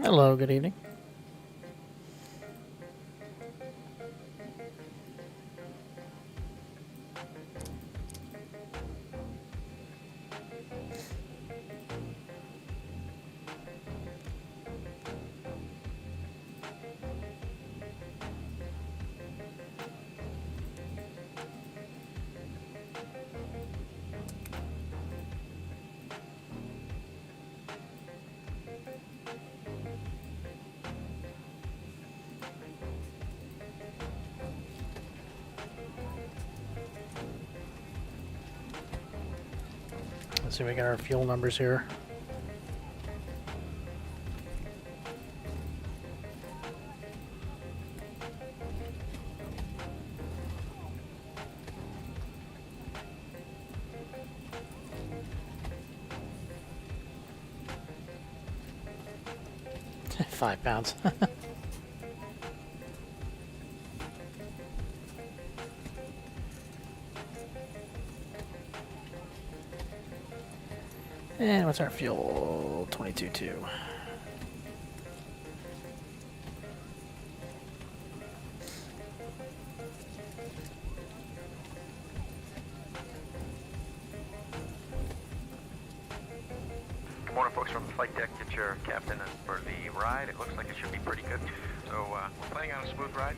Hello, good evening. Let's see if we got our fuel numbers here. £5. And what's our fuel? 22.2. Good morning, folks from the flight deck. Get your captain for the ride. It looks like it should be pretty good. So we're planning on a smooth ride.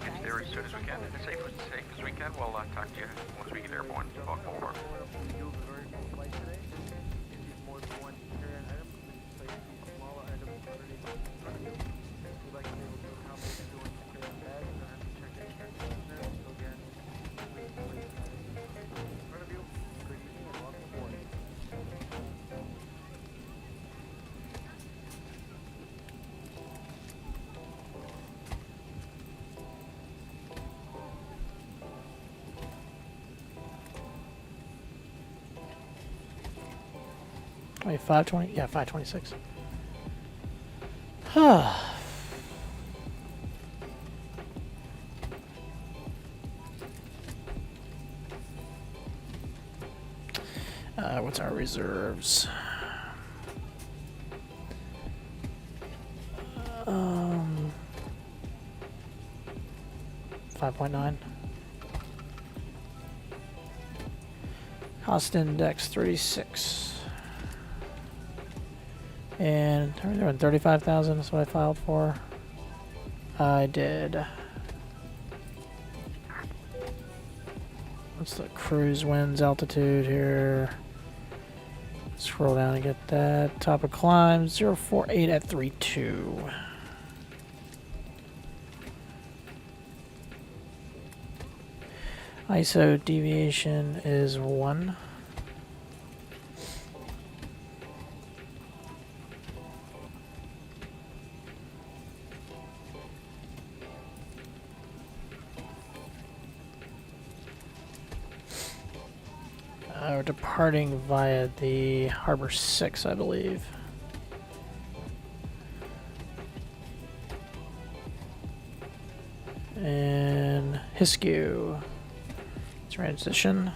Get there as soon as we can and as safe as we can. We'll talk to you once we get airborne. Talk over. Wait, 520? Yeah, 526. What's our reserves? 5.9. Cost index 36. And are we doing 35,000? That's what I filed for. I did. What's the cruise winds altitude here? Scroll down and get that. Top of climb 048 at 32. ISO deviation is 1. We're departing via the Harbor 6, I believe. And Hiskew. Transition.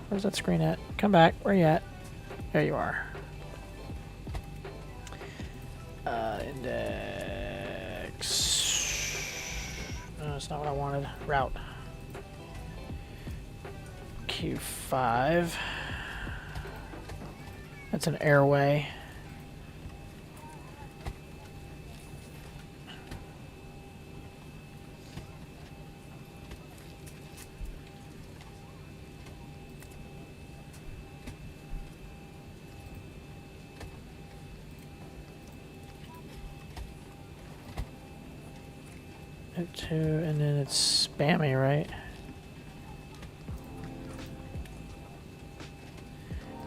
Where's that screen at? Come back. Where you at? There you are. Index. No, that's not what I wanted. Route. Q5. That's an airway. And then it's spammy, right?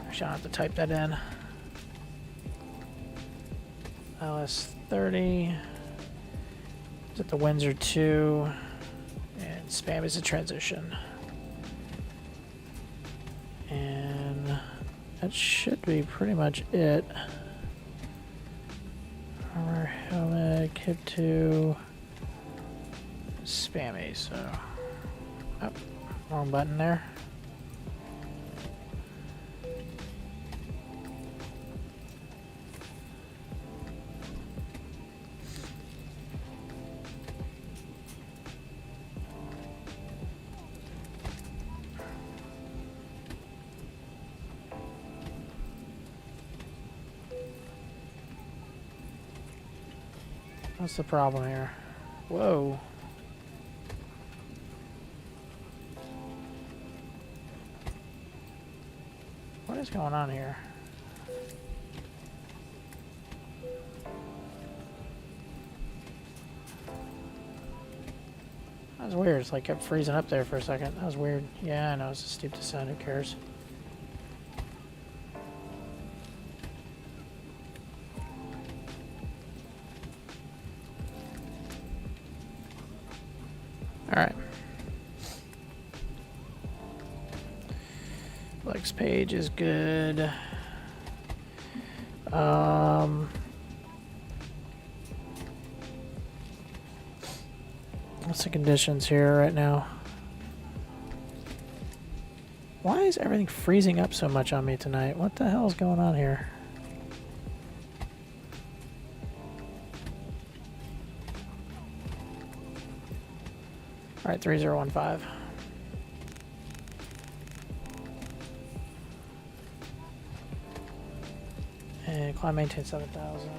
Actually, I'll have to type that in. LS30. Is it the Windsor 2? And spam is a transition. And that should be pretty much it. Kid 2. Spammy, so. Oh, wrong button there. What's the problem here? Whoa. What is going on here? That was weird. It's like kept freezing up there for a second. That was weird. Yeah, I know. It's a steep descent. Who cares? Alright. Flex page is good. What's the conditions here right now? Why is everything freezing up so much on me tonight? What the hell is going on here? Alright, 3015. And climb maintain 7,000.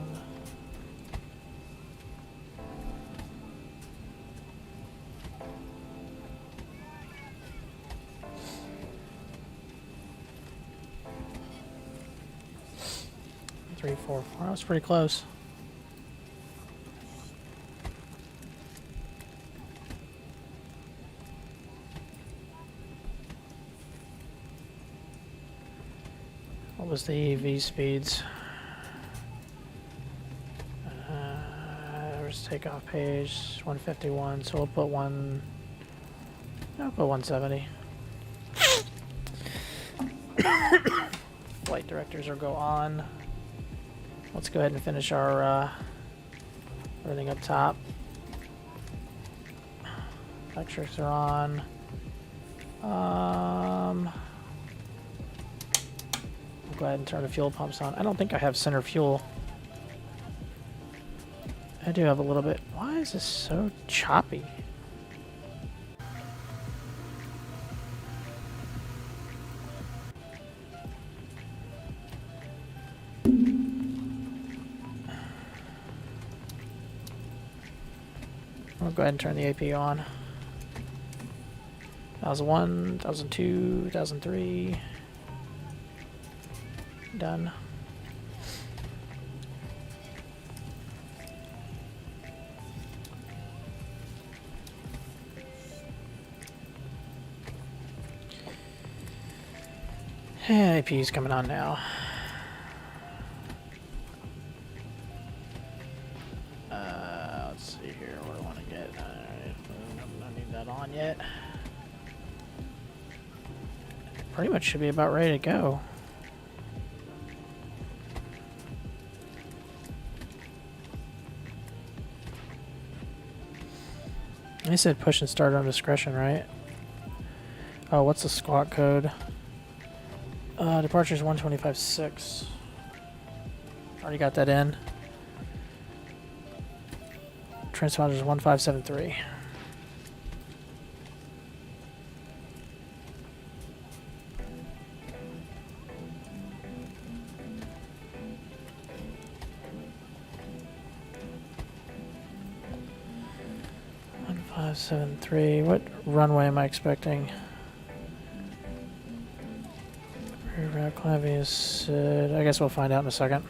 Three, four, four. That was pretty close. What was the EV speeds? There's takeoff page 151. So we'll put I'll put 170. Flight directors will go on. Let's go ahead and finish our everything up top. Electrics are on. I'll go ahead and turn the fuel pumps on. I don't think I have center fuel. I do have a little bit. Why is this so choppy? I'll go ahead and turn the AP on. 1001, 1002, 1003. Done. And AP is coming on now. Let's see here. What do I want to get? I don't need that on yet. Pretty much should be about ready to go. They said push and start on discretion, right? Oh, what's the squawk code? Departure's 125.6. Already got that in. Transponder's 1573. What runway am I expecting? Reroute climbing is. I guess we'll find out in a second.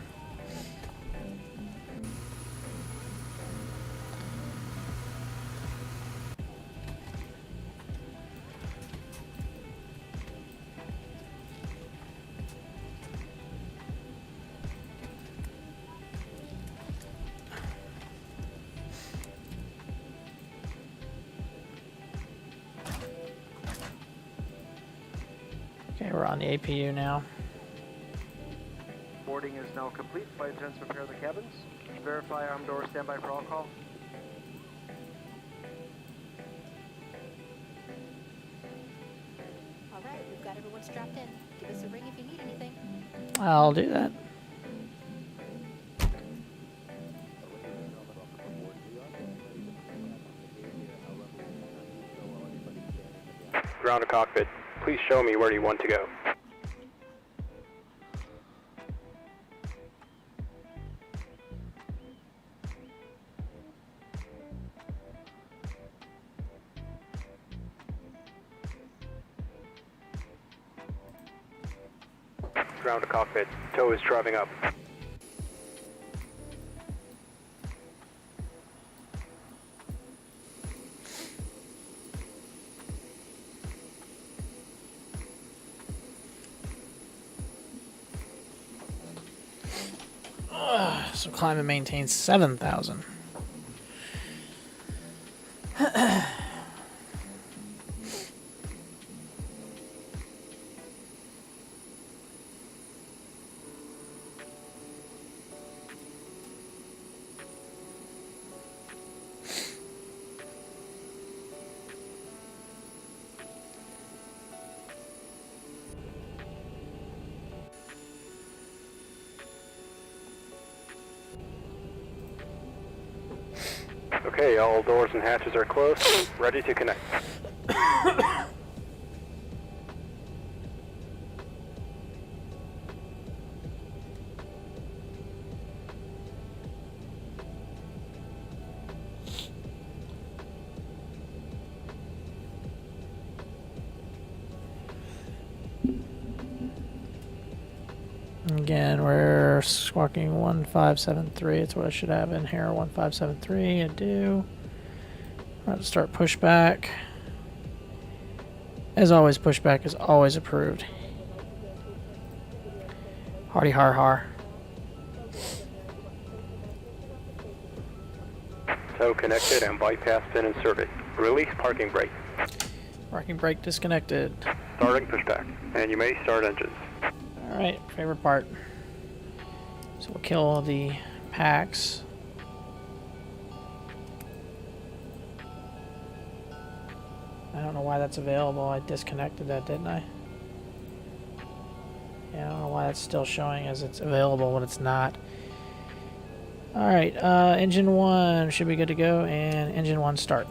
Okay, we're on the APU now. Boarding is now complete. Flight attendants prepare the cabins. verify arm door, standby for all call. All right, we've got everyone strapped in. Give us a ring if you need anything. I'll do that. Ground to cockpit. Please show me where you want to go. Ground to cockpit. Tow is driving up. So climb and maintain 7,000. Okay, all doors and hatches are closed. Ready to connect. Again, we're squawking 1573. It's what I should have in here. 1573. I do. I'm going to start pushback. As always, pushback is always approved. Hardy har har. Tow connected and bypass pin inserted. Release parking brake. Parking brake disconnected. Starting pushback. And you may start engines. Alright, favorite part. So we'll kill the packs. I don't know why that's available. I disconnected that, didn't I? Yeah, I don't know why that's still showing as it's available when it's not. Alright, engine 1 should be good to go, and engine 1 start.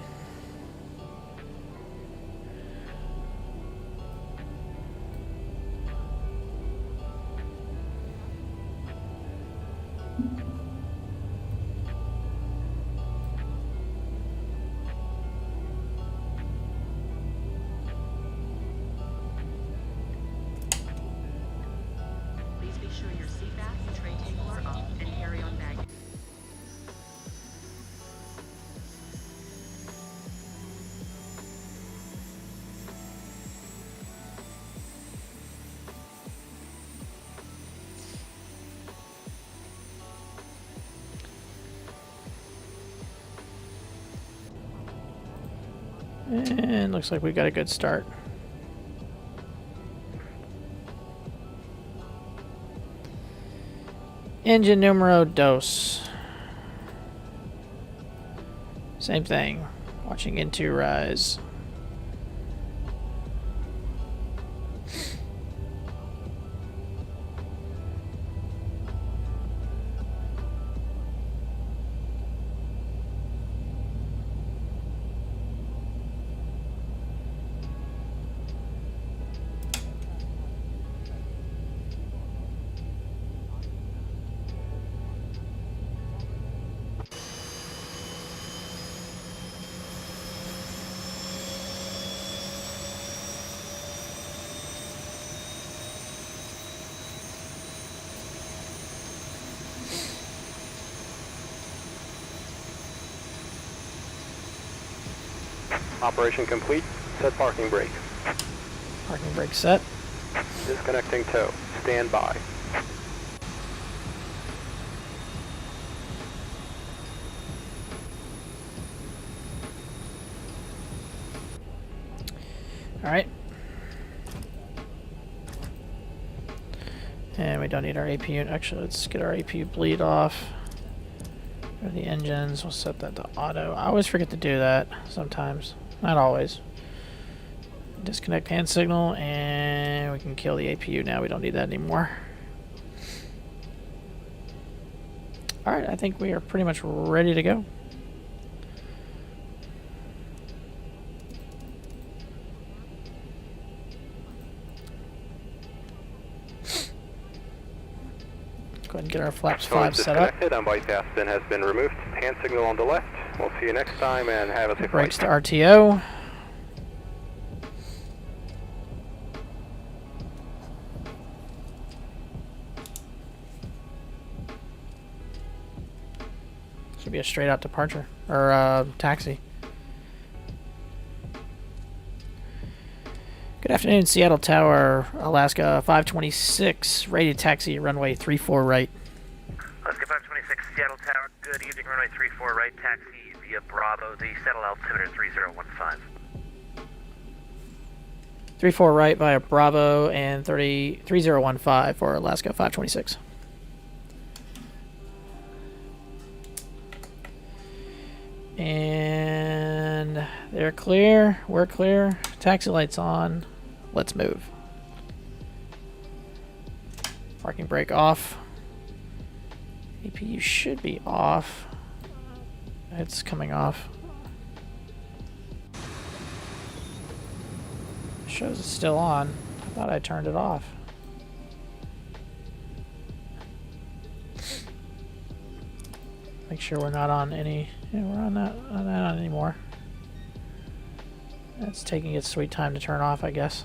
Please be sure your seat back and tray table are off and carry on bag. And looks like we got a good start. Engine numero dos. Same thing. Watching into rise. Operation complete. Set parking brake. Parking brake set. Disconnecting tow. Stand by. Alright. And we don't need our APU. Actually, let's get our APU bleed off. Go to the engines. We'll set that to auto. I always forget to do that sometimes. Not always. Disconnect hand signal, and we can kill the APU now. We don't need that anymore. Alright, I think we are pretty much ready to go. Go ahead and get our flaps 5 set up. Disconnected on bypass bin has been removed. Hand signal on the left. We'll see you next time and have a safe Brakes flight. to RTO. Should be a straight out departure or taxi. Good afternoon, Seattle Tower, Alaska 526, ready to taxi runway 34 right. Alaska 526, Seattle Tower, good evening, runway 34 right, taxi via Bravo, the settle altimeter 3015. 34 right via Bravo and 3015 for Alaska 526. And they're clear, we're clear, taxi lights on, let's move. Parking brake off. APU should be off. It's coming off. Shows it's still on. I thought I turned it off. Make sure we're not on any. Yeah, we're on not on anymore. That's taking its sweet time to turn off, I guess.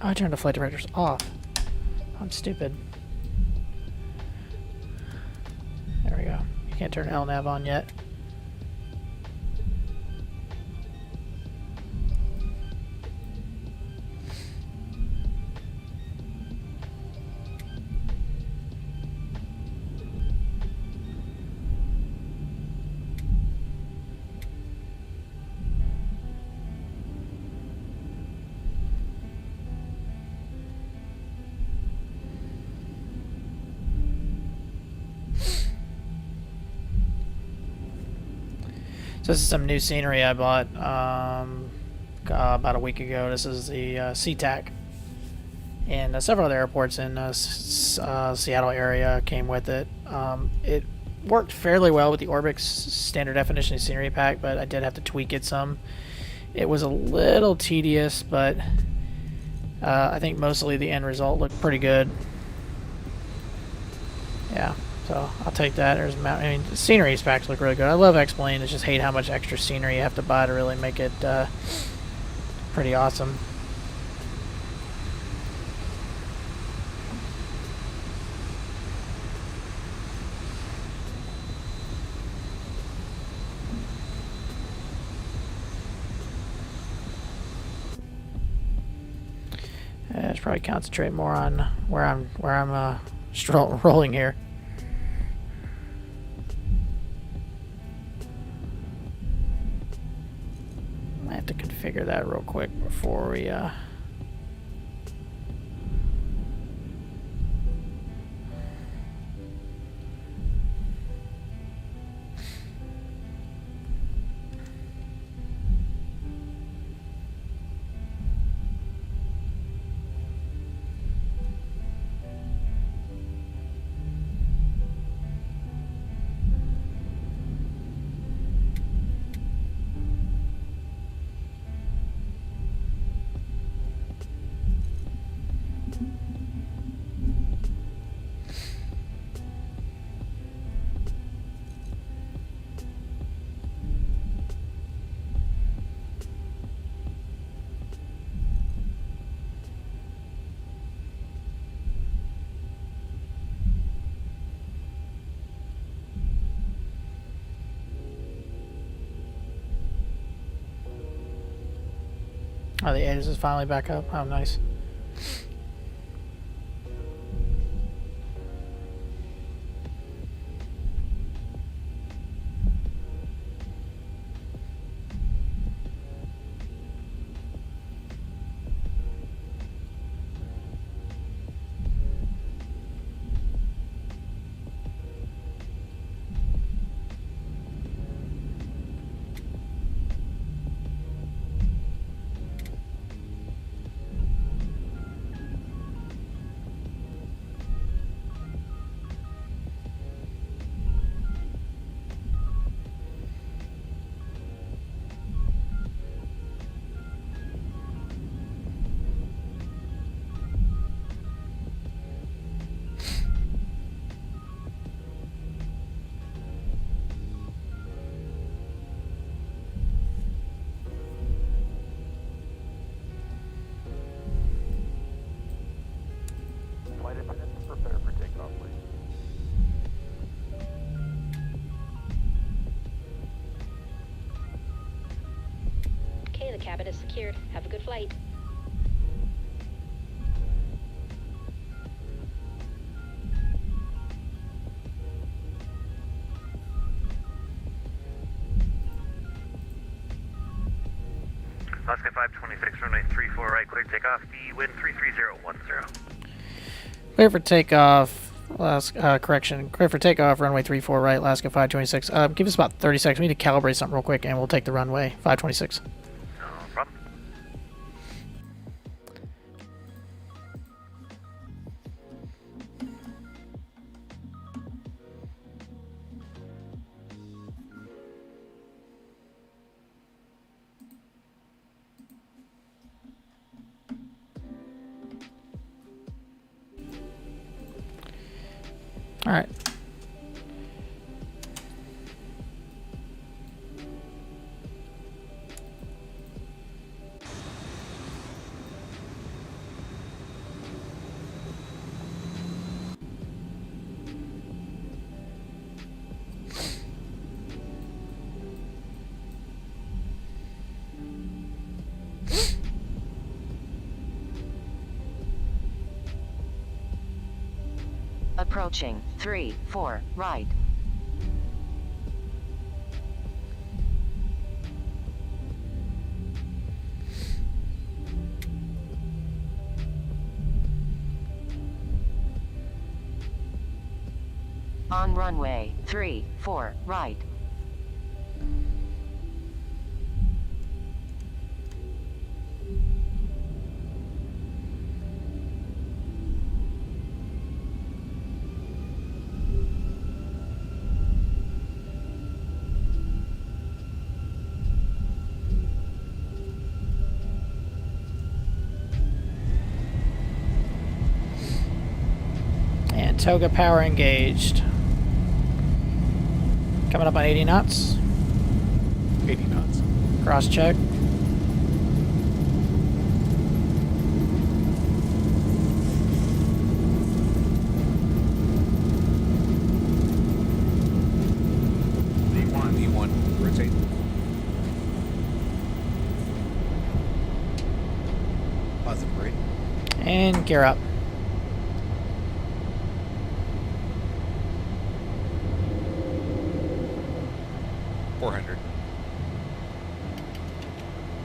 Oh, I turned the flight directors off. I'm stupid. There we go. You can't turn LNAV on yet. So this is some new scenery I bought about a week ago. This is the SeaTac, and several other airports in Seattle area came with it. It worked fairly well with the Orbix standard definition scenery pack, but I did have to tweak it some. It was a little tedious, but I think mostly the end result looked pretty good. Yeah. So I'll take that. There's I mean, the scenery packs look really good. I love X-Plane. I just hate how much extra scenery you have to buy to really make it pretty awesome. I should probably concentrate more on where I'm rolling here. I have to configure that real quick before we Oh, the ASA is finally back up. Oh, nice. Flight attendants, prepare for takeoff, please. Okay, the cabin is secured. Have a good flight. Alaska 526, runway 34 right, clear takeoff. The wind 33010. Clear for takeoff. Correction. Clear for takeoff. Runway 34 right. Alaska 526. Give us about 30 seconds. We need to calibrate something real quick, and we'll take the runway 526. No problem. All right. Approaching 3-4 right. On runway 3-4 right. And toga power engaged. Coming up on 80 knots. 80 knots. Cross check. V1, rotate. Positive rate. And gear up.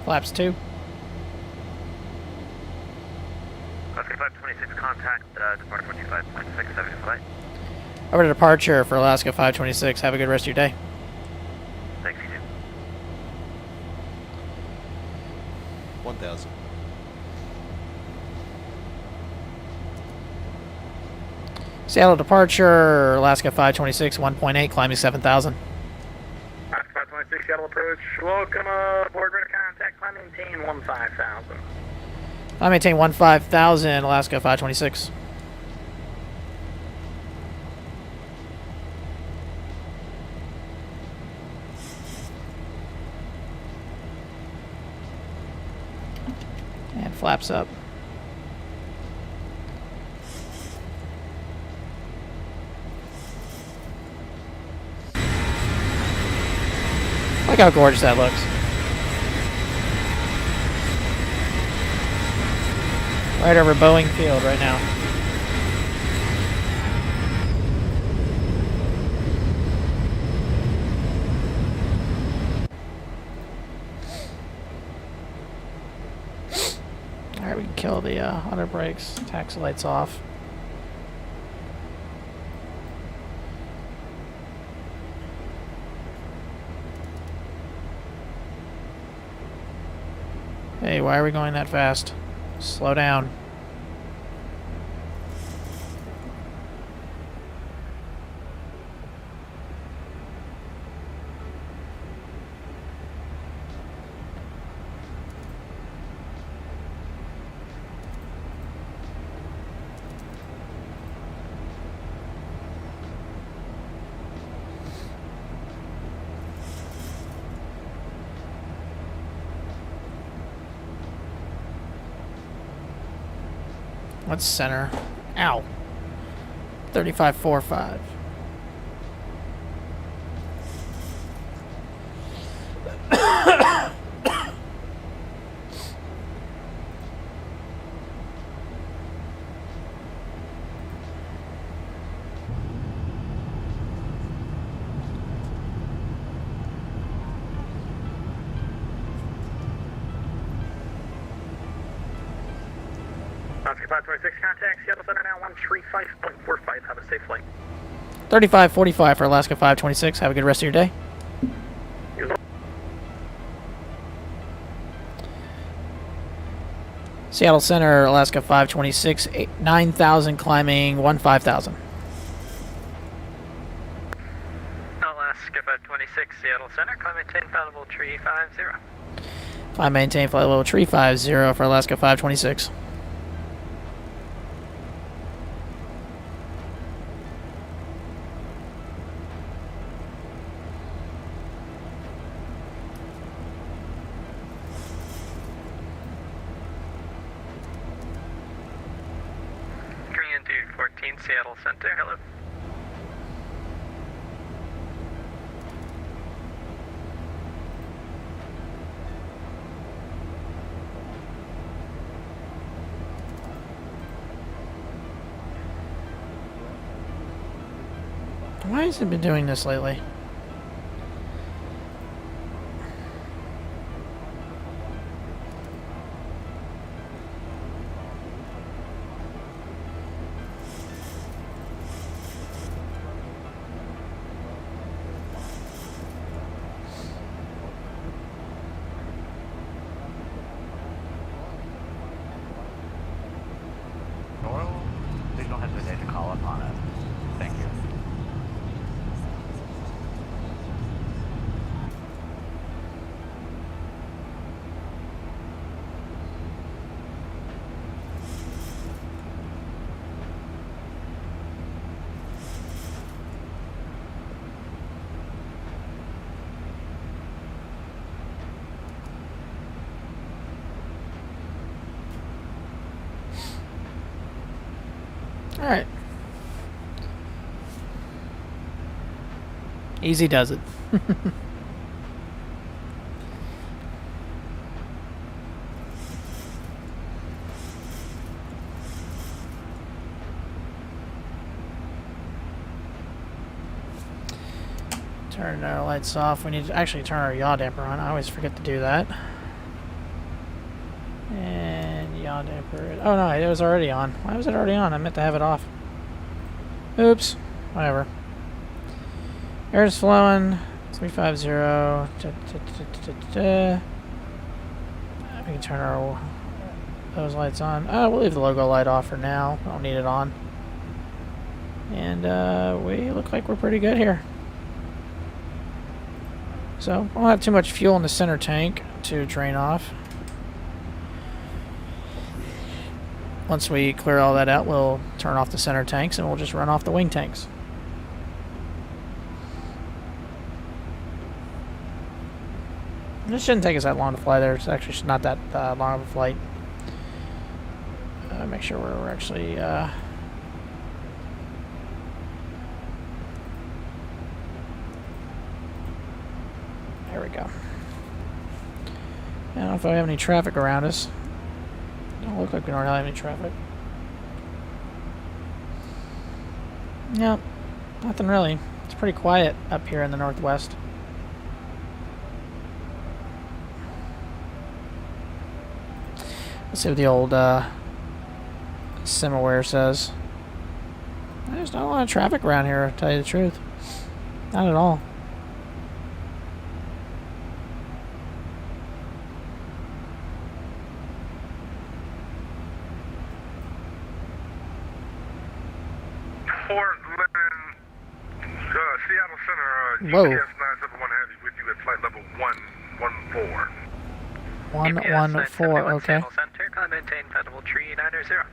Flaps 2. Alaska 526, contact departure 45.6, 7 flight. Over to departure for Alaska 526. Have a good rest of your day. Thanks, you too. 1,000. Seattle departure, Alaska 526, 1.8, climbing 7,000. Alaska 526, Seattle approach. Welcome aboard, radar contact, climb maintain 15,000. I maintain 15,000, Alaska 526. And flaps up. Look how gorgeous that looks. Right over Boeing Field right now. Alright, we can kill the auto brakes. Taxi lights off. Hey, why are we going that fast? Slow down. What's center? Ow. 3545. Oscar 526, contact Seattle Center now 135.45. Have a safe flight. 3545 for Alaska 526. Have a good rest of your day. Seattle Center, Alaska 526, 9,000 climbing, 15,000. Alaska 526, Seattle Center, climb maintain flight level tree 50. Climb maintain flight level tree 50 for Alaska 526. Korean 214, Seattle Center, hello. Why has it been doing this lately? Please don't hesitate to call upon us. Thank you. All right. Easy does it. Turn our lights off. We need to actually turn our yaw damper on. I always forget to do that. And yaw damper. Oh no, it was already on. Why was it already on? I meant to have it off. Oops. Whatever. Air's flowing. 350. We can turn those lights on. We'll leave the logo light off for now. Don't need it on. And we look like we're pretty good here. So, we won't have too much fuel in the center tank to drain off. Once we clear all that out, we'll turn off the center tanks and we'll just run off the wing tanks. It shouldn't take us that long to fly there. It's actually not that long of a flight. Make sure we're actually... There we go. I don't know if we have any traffic around us. Don't look like we don't have any traffic. Yep, nothing really. It's pretty quiet up here in the northwest. Let's see what the old Simaware says. There's not a lot of traffic around here, to tell you the truth. Not at all. Portland, Seattle Center, Whoa. UPS 971 Heavy with you at flight level 114. 114, okay. Center, can I maintain flight level 390? 390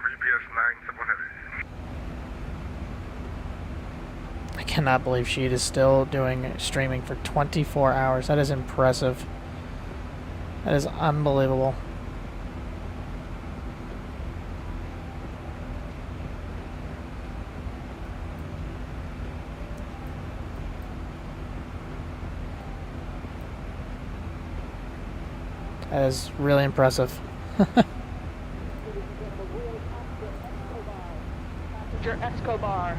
for UPS 971 Heavy. I cannot believe Sheet is still doing streaming for 24 hours. That is impressive. That is unbelievable. That is really impressive. Passenger Escobar,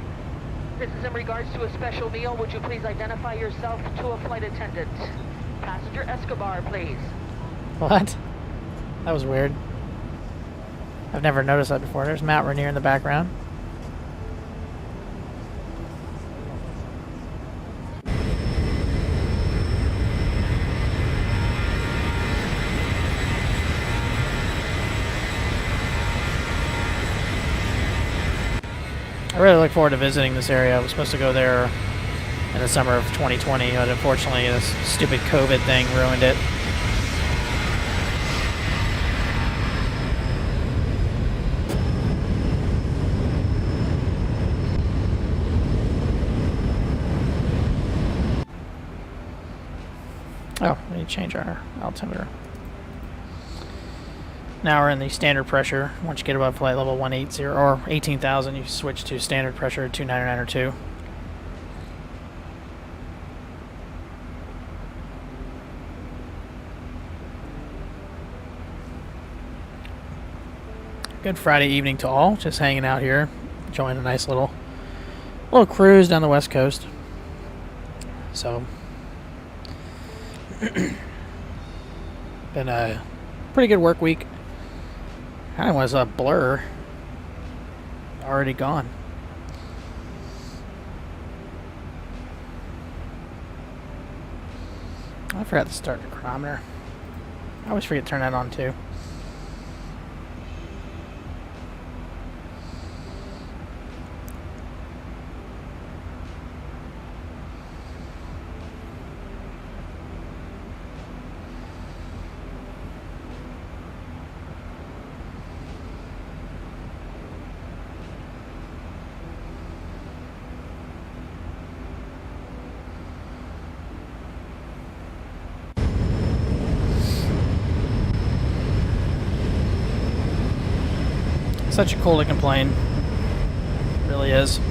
this is in regards to a special meal. Would you please identify yourself to a flight attendant? Passenger Escobar, please. What? That was weird. I've never noticed that before. There's Mount Rainier in the background. I really look forward to visiting this area. I was supposed to go there in the summer of 2020, but unfortunately this stupid COVID thing ruined it. Oh, we need to change our altimeter. Now we're in the standard pressure. Once you get above flight level 180 or 18,000, you switch to standard pressure 299 or 2. Good Friday evening to all. Just hanging out here, enjoying a nice little cruise down the west coast. So, been a pretty good work week. Kind of was a blur. Already gone. I forgot to start the chronometer. I always forget to turn that on too. Such a cool looking plane. Really is.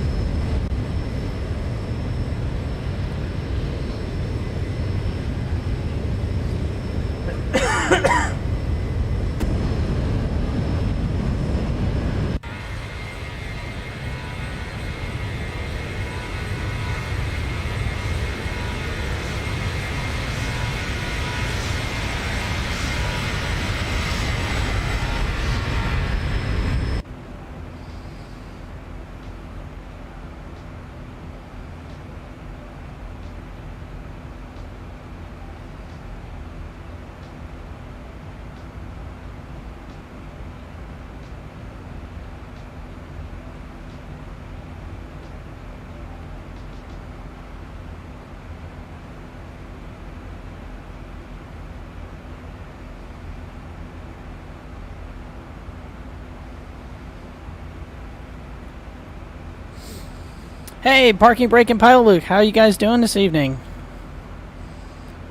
Hey, Parking Brake and Pilot Luke, how you guys doing this evening?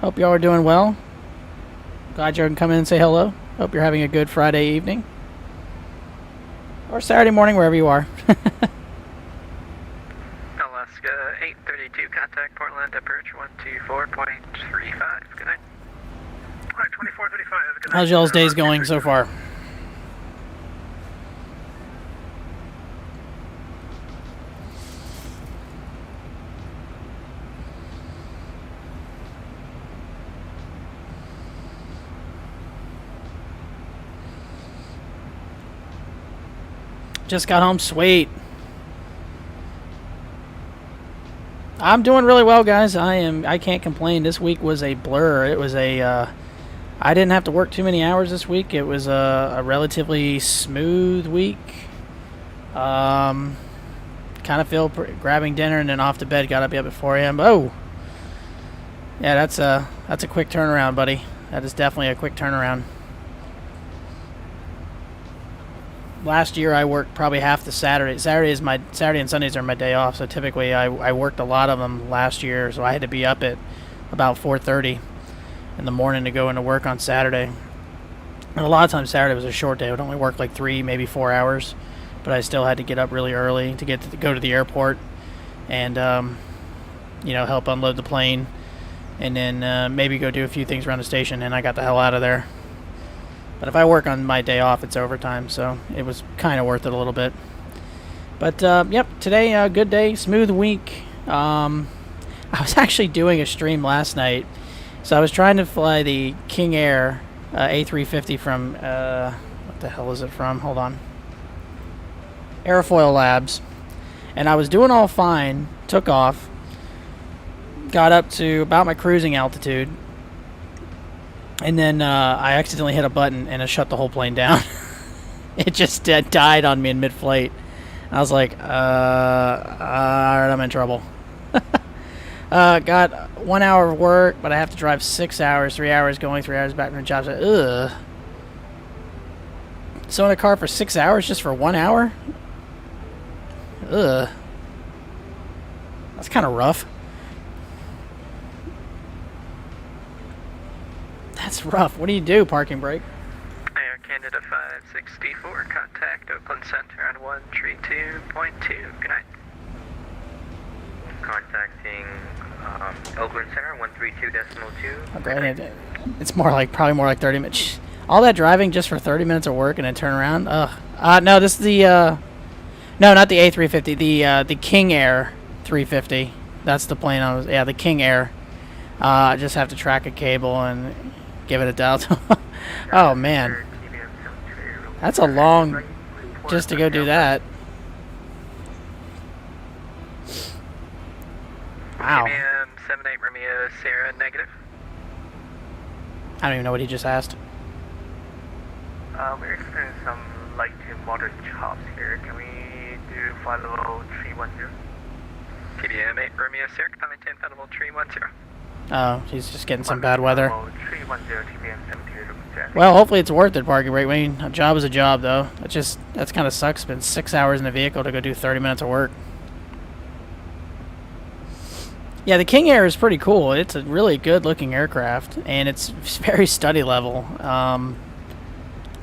Hope y'all are doing well. Glad you can come in and say hello. Hope you're having a good Friday evening. Or Saturday morning, wherever you are. Alaska 832, contact Portland, approach 124.35. Good night. Alright, 2435, have a good How's y'all's days going so far? Just got home, sweet. I'm doing really well, guys. I can't complain. This week was a blur. It was a I didn't have to work too many hours this week. It was a relatively smooth week. Kind of feel grabbing dinner and then off to bed. Got up at 4 a.m. Oh, yeah, that's a quick turnaround, buddy. That is definitely a quick turnaround. Last year I worked probably half the Saturday. Saturday and Sundays are my day off, so typically I worked a lot of them last year, so I had to be up at about 4:30 in the morning to go into work on Saturday. And a lot of times Saturday was a short day. I would only work like 3, maybe 4 hours, but I still had to get up really early to go to the airport and help unload the plane, and then maybe go do a few things around the station, and I got the hell out of there. But if I work on my day off, it's overtime, so it was kind of worth it a little bit. But, yep, today, good day, smooth week. I was actually doing a stream last night. So I was trying to fly the King Air A350 from, what the hell is it from? Hold on. Airfoil Labs. And I was doing all fine, took off, got up to about my cruising altitude. And then I accidentally hit a button and it shut the whole plane down. It just died on me in mid-flight. I was like, alright, I'm in trouble. Got 1 hour of work, but I have to drive 6 hours, 3 hours going, 3 hours back from the job. So, So in a car for 6 hours just for 1 hour? Ugh. That's kind of rough. That's rough. What do you do, parking brake? Air Canada 564, contact Oakland Center on 132.2. Good night. Contacting Oakland Center 132.2. Okay, it's probably more like 30 minutes. All that driving just for 30 minutes of work and then turn around? Ugh. No, this is the, no, not the A350, the King Air 350. That's the plane I was, yeah, the King Air. I just have to track a cable and give it a dial. Oh, man. That's a long, just to go do that. Wow. KBM 78 Romeo Sierra negative. I don't even know what he just asked. We're experiencing some light to moderate chops here. Can we do flight level 310? KBM 8 Romeo Sierra, maintain flight level 310. Oh, he's just getting some bad weather. 310 TBM 78. Well, hopefully it's worth it, parking brake. I mean, a job is a job, though. That's kind of sucks. Spend 6 hours in a vehicle to go do 30 minutes of work. Yeah, the King Air is pretty cool. It's a really good-looking aircraft, and it's very study level.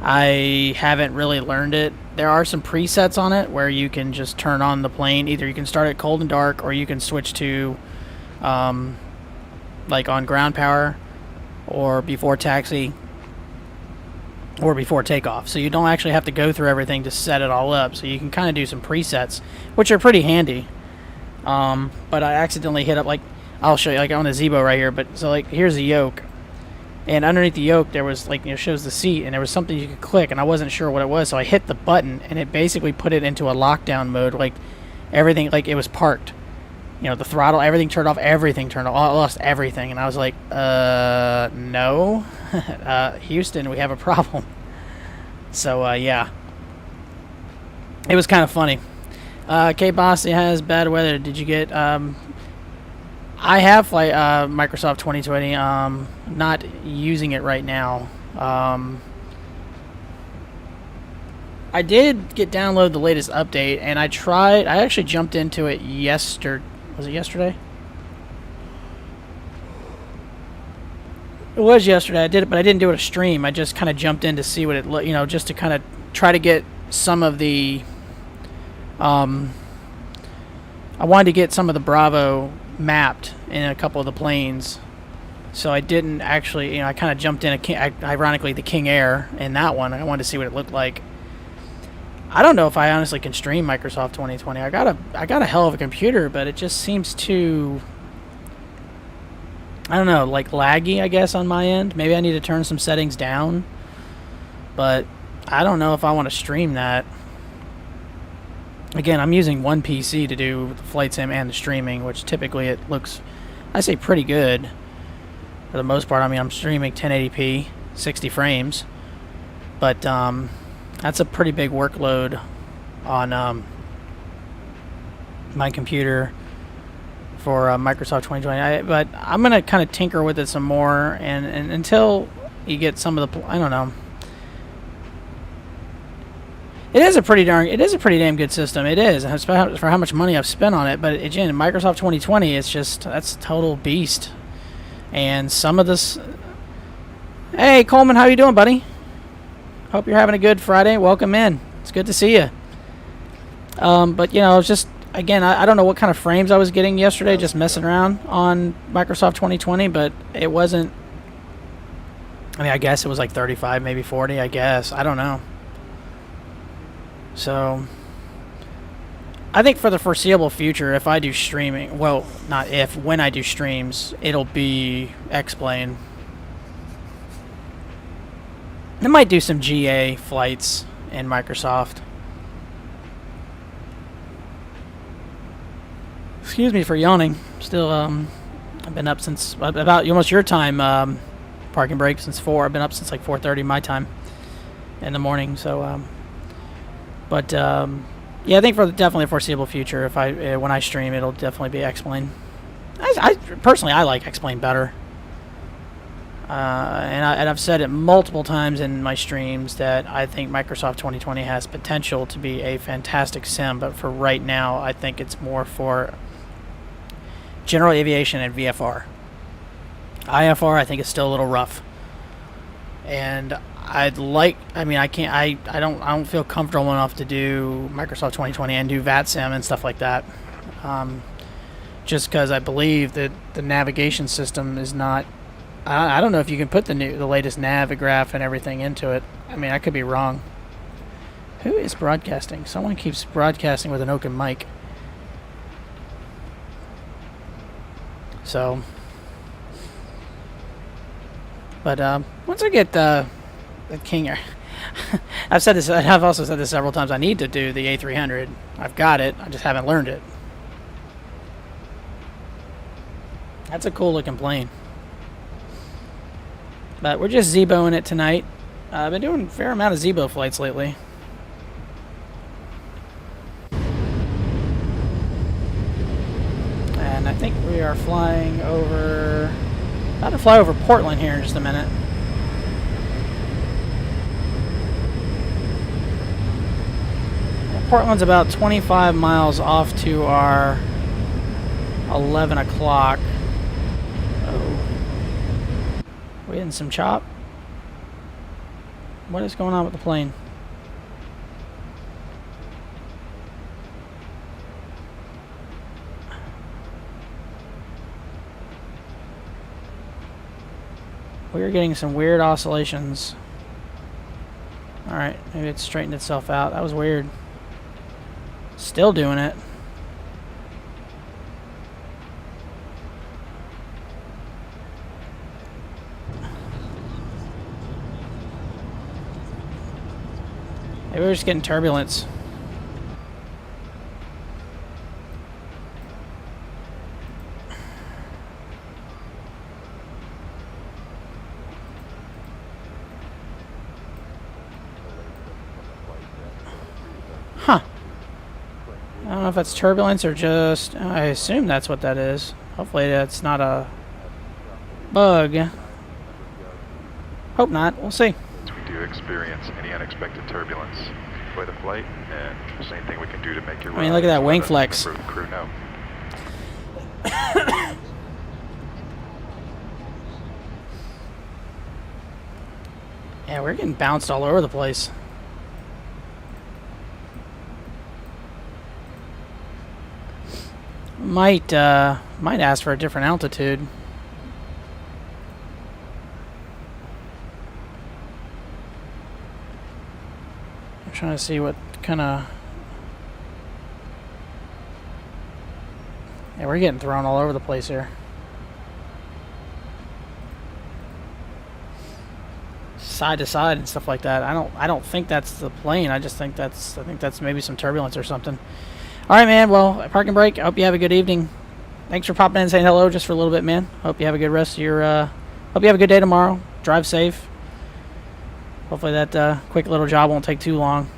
I haven't really learned it. There are some presets on it where you can just turn on the plane. Either you can start it cold and dark, or you can switch to, like on ground power, or before taxi, or before takeoff. So you don't actually have to go through everything to set it all up. So you can kind of do some presets, which are pretty handy. But I accidentally hit up, like, I'll show you, like on the Zibo right here, but so like here's the yoke, and underneath the yoke there was like, shows the seat, and there was something you could click, and I wasn't sure what it was, so I hit the button and it basically put it into a lockdown mode, like everything, like it was parked, the throttle, everything turned off, everything turned off, I lost everything, and I was like, no, Houston, we have a problem. So yeah, it was kind of funny. K-Boss has bad weather. Did you get, I have Microsoft 2020, not using it right now. I did download the latest update, and I actually jumped into it yesterday. Was it yesterday? It was yesterday. I did it, but I didn't do it a stream. I just kind of jumped in to see what it, just to kind of try to get some of the, I wanted to get some of the Bravo mapped in a couple of the planes. So I didn't actually, I kind of jumped in, ironically, the King Air in that one. I wanted to see what it looked like. I don't know if I honestly can stream Microsoft 2020. I got a hell of a computer, but it just seems too, I don't know, like laggy, I guess, on my end. Maybe I need to turn some settings down, but I don't know if I want to stream that. Again, I'm using one PC to do the flight sim and the streaming, which typically it looks, I say, pretty good. For the most part, I mean, I'm streaming 1080p, 60 frames, but that's a pretty big workload on my computer for Microsoft 2020. But I'm gonna kind of tinker with it some more, and until you get some of the, I don't know. It is a pretty damn good system. It is, for how much money I've spent on it. But again, Microsoft 2020, it's just, that's a total beast. And some of this... Hey, Coleman, how you doing, buddy? Hope you're having a good Friday. Welcome in. It's good to see you. But, you know, it's just, again, I don't know what kind of frames I was getting yesterday, just messing around on Microsoft 2020, but it wasn't... I mean, I guess it was like 35, maybe 40, I guess. I don't know. So... I think for the foreseeable future, if I do streaming, well, not if, when I do streams, it'll be X-Plane. I might do some GA flights in Microsoft. Excuse me for yawning. Still, I've been up since about almost your time, parking break, since 4. I've been up since like 4:30 my time in the morning, so, yeah, I think for definitely the foreseeable future, if when I stream, it'll definitely be X-Plane. I personally, I like X-Plane better. And I've said it multiple times in my streams that I think Microsoft 2020 has potential to be a fantastic sim, but for right now, I think it's more for general aviation and VFR. IFR, I think, is still a little rough. And I don't feel comfortable enough to do Microsoft 2020 and do Vatsim and stuff like that. Just because I believe that the navigation system is not. I don't know if you can put the latest Navigraph and everything into it. I mean, I could be wrong. Who is broadcasting? Someone keeps broadcasting with an open mic. So, but once I get the King Air, I've said this. I've also said this several times. I need to do the A300. I've got it. I just haven't learned it. That's a cool looking plane. But we're just Zibo-ing it tonight. I've been doing a fair amount of Zibo flights lately. And I think we are flying over... About to fly over Portland here in just a minute. Portland's about 25 miles off to our 11 o'clock. Oh. We hitting some chop? What is going on with the plane? We're getting some weird oscillations. Alright, maybe it's straightened itself out. That was weird. Still doing it. Maybe we're just getting turbulence. Huh. I don't know if that's turbulence or just... I assume that's what that is. Hopefully that's not a bug. Hope not. We'll see. We do experience any unexpected turbulence for the flight, and the same thing we can do to make your... I mean, look at that wing flex. The crew know. Yeah, we're getting bounced all over the place. Might ask for a different altitude. I'm trying to see what kind of... Yeah, we're getting thrown all over the place here. Side to side and stuff like that. I don't think that's the plane. I think that's maybe some turbulence or something. All right, man. Well, park and break. I hope you have a good evening. Thanks for popping in and saying hello just for a little bit, man. Hope you have a good rest of your... hope you have a good day tomorrow. Drive safe. Hopefully that quick little job won't take too long.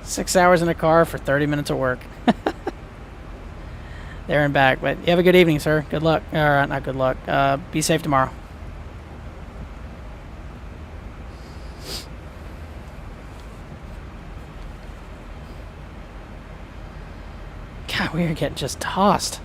6 hours in the car for 30 minutes of work. There and back. But you have a good evening, sir. Good luck. Or not good luck. Be safe tomorrow. God, we are getting just tossed.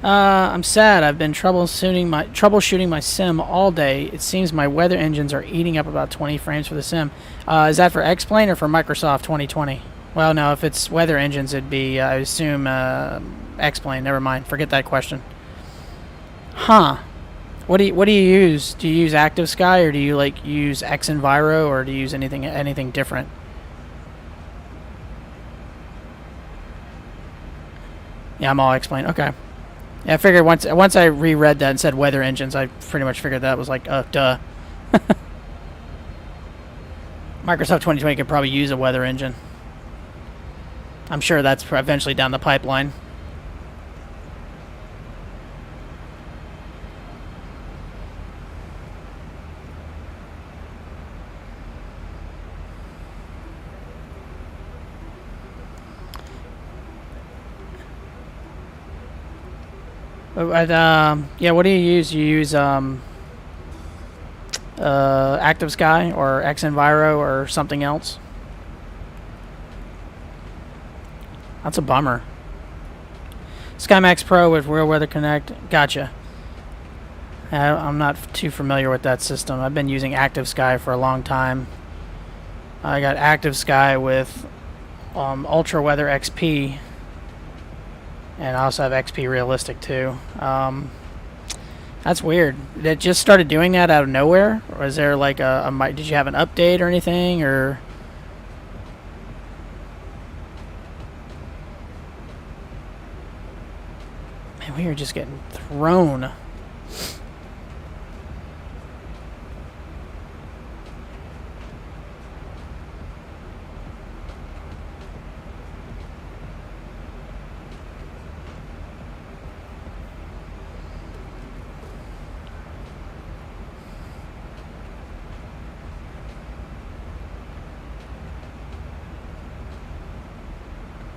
I'm sad. I've been troubleshooting my sim all day. It seems my weather engines are eating up about 20 frames for the sim. Is that for X-Plane or for Microsoft 2020? Well, no, if it's weather engines, it'd be, I assume, X-Plane. Never mind. Forget that question. Huh. What do you use? Do you use Active Sky, or do you use X-Enviro, or do you use anything different? Yeah, I'm all X-Plane. Okay. Yeah, I figured once I reread that and said weather engines, I pretty much figured that was like, duh. Microsoft 2020 could probably use a weather engine. I'm sure that's eventually down the pipeline. Yeah, what do you use? You use Active Sky or X-Enviro or something else? That's a bummer. SkyMax Pro with Real Weather Connect. Gotcha. I'm not too familiar with that system. I've been using Active Sky for a long time. I got Active Sky with Ultra Weather XP. And I also have XP Realistic too. That's weird. It just started doing that out of nowhere? Or is there like did you have an update or anything? Or... Man, we are just getting thrown.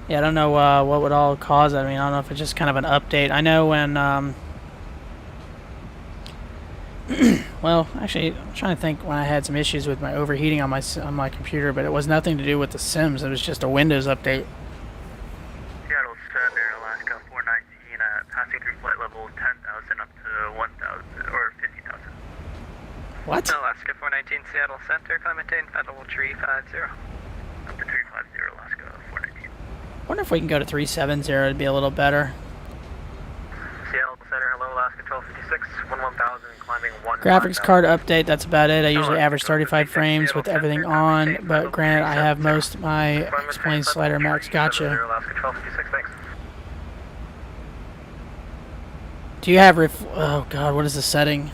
Yeah, I don't know what would all cause it. I mean, I don't know if it's just kind of an update. I know when, well, actually, I'm trying to think when I had some issues with my overheating on my computer, but it was nothing to do with the Sims. It was just a Windows update. Seattle Center, Alaska 419, passing through flight level 10,000 up to 1,000 or 50,000. What? Alaska 419, Seattle Center, climb maintain, level 350. Up to 350, Alaska 419. I wonder if we can go to 370. It'd be a little better. Seattle Center, hello, Alaska 1256, 11,000, climbing 1. Graphics card update, that's about it. I usually average 35 frames with everything on, but granted, I have most of my X-Plane slider max. Gotcha. Alaska 1256, thanks. Do you have oh god, what is the setting?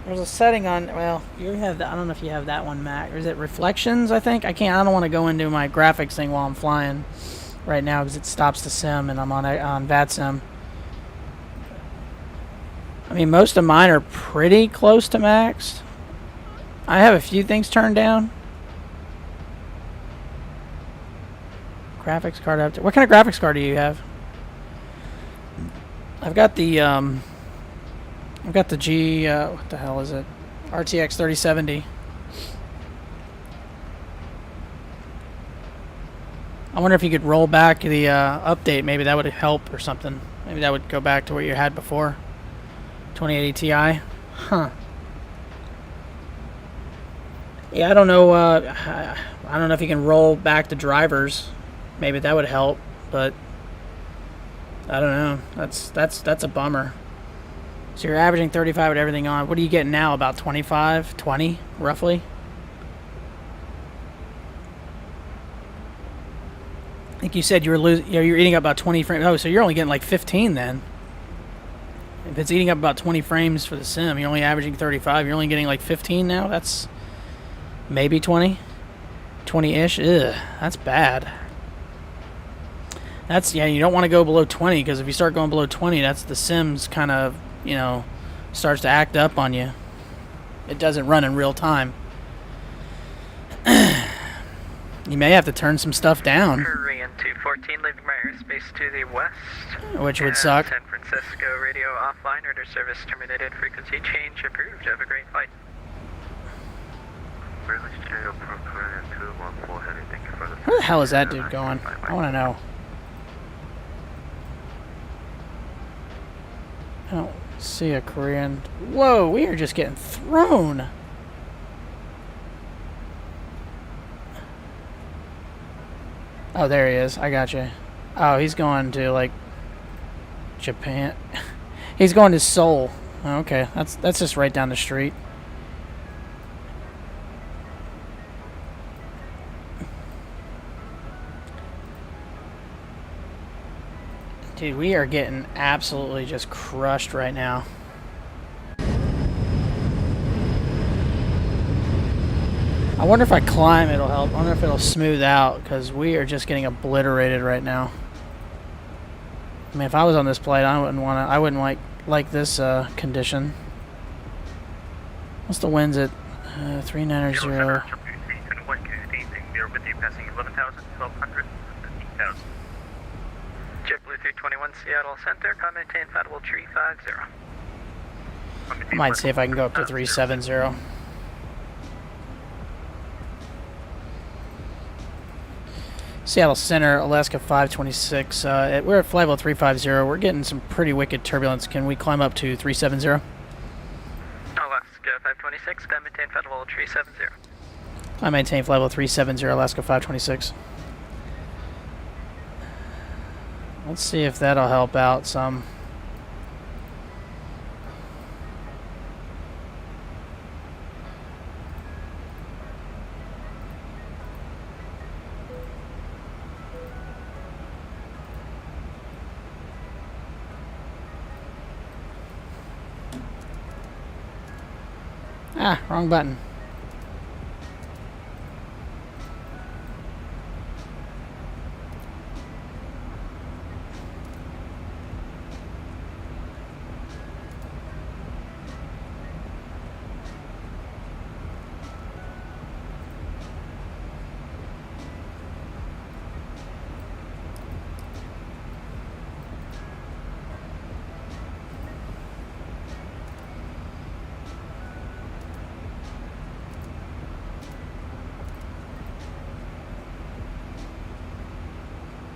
There's a setting on, well, you have that. I don't know if you have that one, Mac. Or is it reflections, I think? I don't want to go into my graphics thing while I'm flying right now because it stops the sim and I'm on Vatsim. I mean, most of mine are pretty close to maxed. I have a few things turned down. Graphics card update. What kind of graphics card do you have? I've got the G, what the hell is it? RTX 3070. I wonder if you could roll back the update. Maybe that would help or something. Maybe that would go back to what you had before. 2080 Ti. Huh. Yeah, I don't know. I don't know if you can roll back the drivers. Maybe that would help, but I don't know. That's a bummer. So you're averaging 35 with everything on. What are you getting now? About 25, 20, roughly? think you said you were you're eating up about 20 frames. Oh, so you're only getting like 15 then. If it's eating up about 20 frames for the sim, you're only averaging 35. You're only getting like 15 now. That's maybe 20, 20-ish. Ugh, that's bad. That's You don't want to go below 20 because if you start going below 20, that's the sim's kind of starts to act up on you. It doesn't run in real time. You may have to turn some stuff down. Korean 214 leaving my airspace to the west. Which would suck. San Francisco radio offline, order service terminated, frequency change approved. Have a great flight. Where the hell is that dude going? I want to know. I don't see a Korean. Whoa, we are just getting thrown. Oh, there he is. I got you. Oh, he's going to like Japan. He's going to Seoul. Okay, that's just right down the street. Dude, we are getting absolutely just crushed right now. I wonder if I climb it'll help. I wonder if it'll smooth out because we are just getting obliterated right now. I mean, if I was on this plane, I wouldn't like this condition. What's the winds at 390? Good evening. We are with you passing 11,000, 1,200, 15,000. JetBlue 321 Seattle Center, maintain flight level 350. I might see if I can go up to 370. Seattle Center, Alaska 526. We're at flight level 350. We're getting some pretty wicked turbulence. Can we climb up to 370? Alaska 526, maintain flight level 370. I maintain flight level 370, Alaska 526. Let's see if that'll help out some. Ah, wrong button.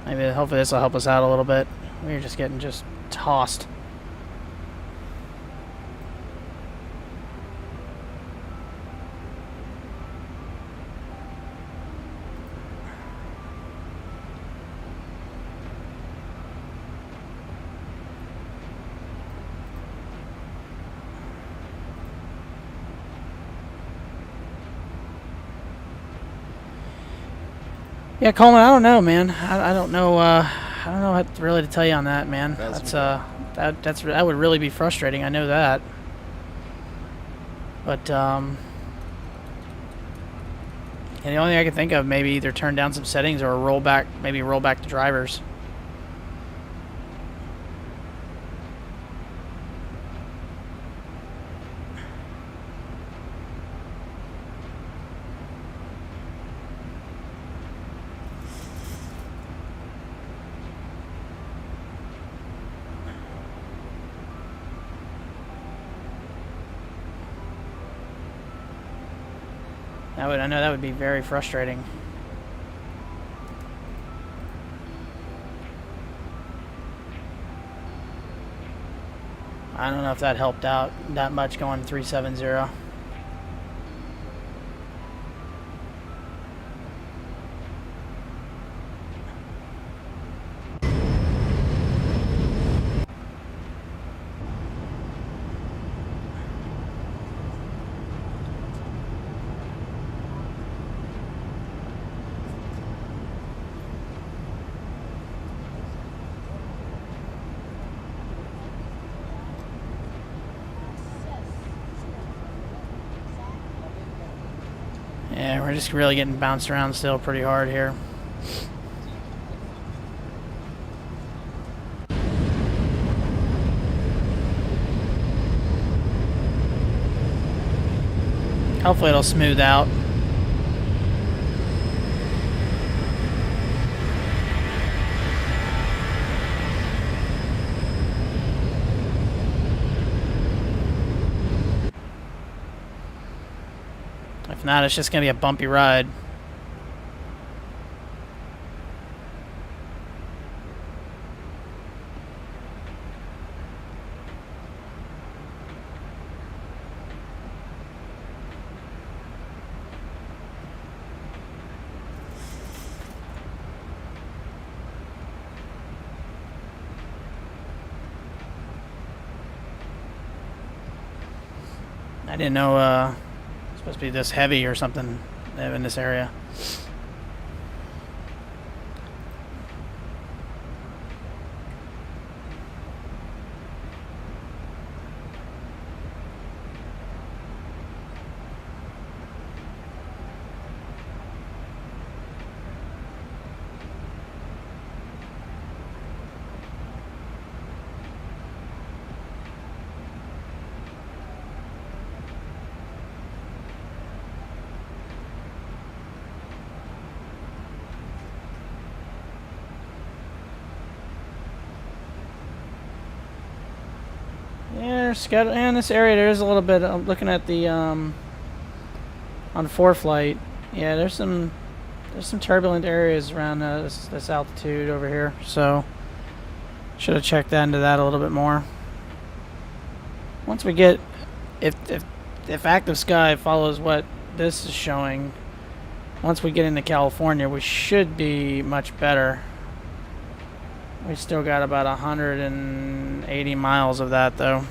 Maybe hopefully this will help us out a little bit. We're just getting tossed. Yeah, Coleman, I don't know, man. I don't know. I don't know what really to tell you on that, man. That would really be frustrating. I know that. But and the only thing I can think of, maybe either turn down some settings or roll back the drivers. I know that would be very frustrating. I don't know if that helped out that much going 370. Yeah, we're just really getting bounced around still pretty hard here. Hopefully it'll smooth out. If not, it's just going to be a bumpy ride. I didn't know it's supposed to be this heavy or something in this area. Yeah, in this area there is a little bit. I'm looking at the on 4-flight. Yeah, there's some turbulent areas around this altitude over here. So should have checked into that a little bit more. Once we get, if active sky follows what this is showing, once we get into California, we should be much better. We still got about 180 miles of that, though.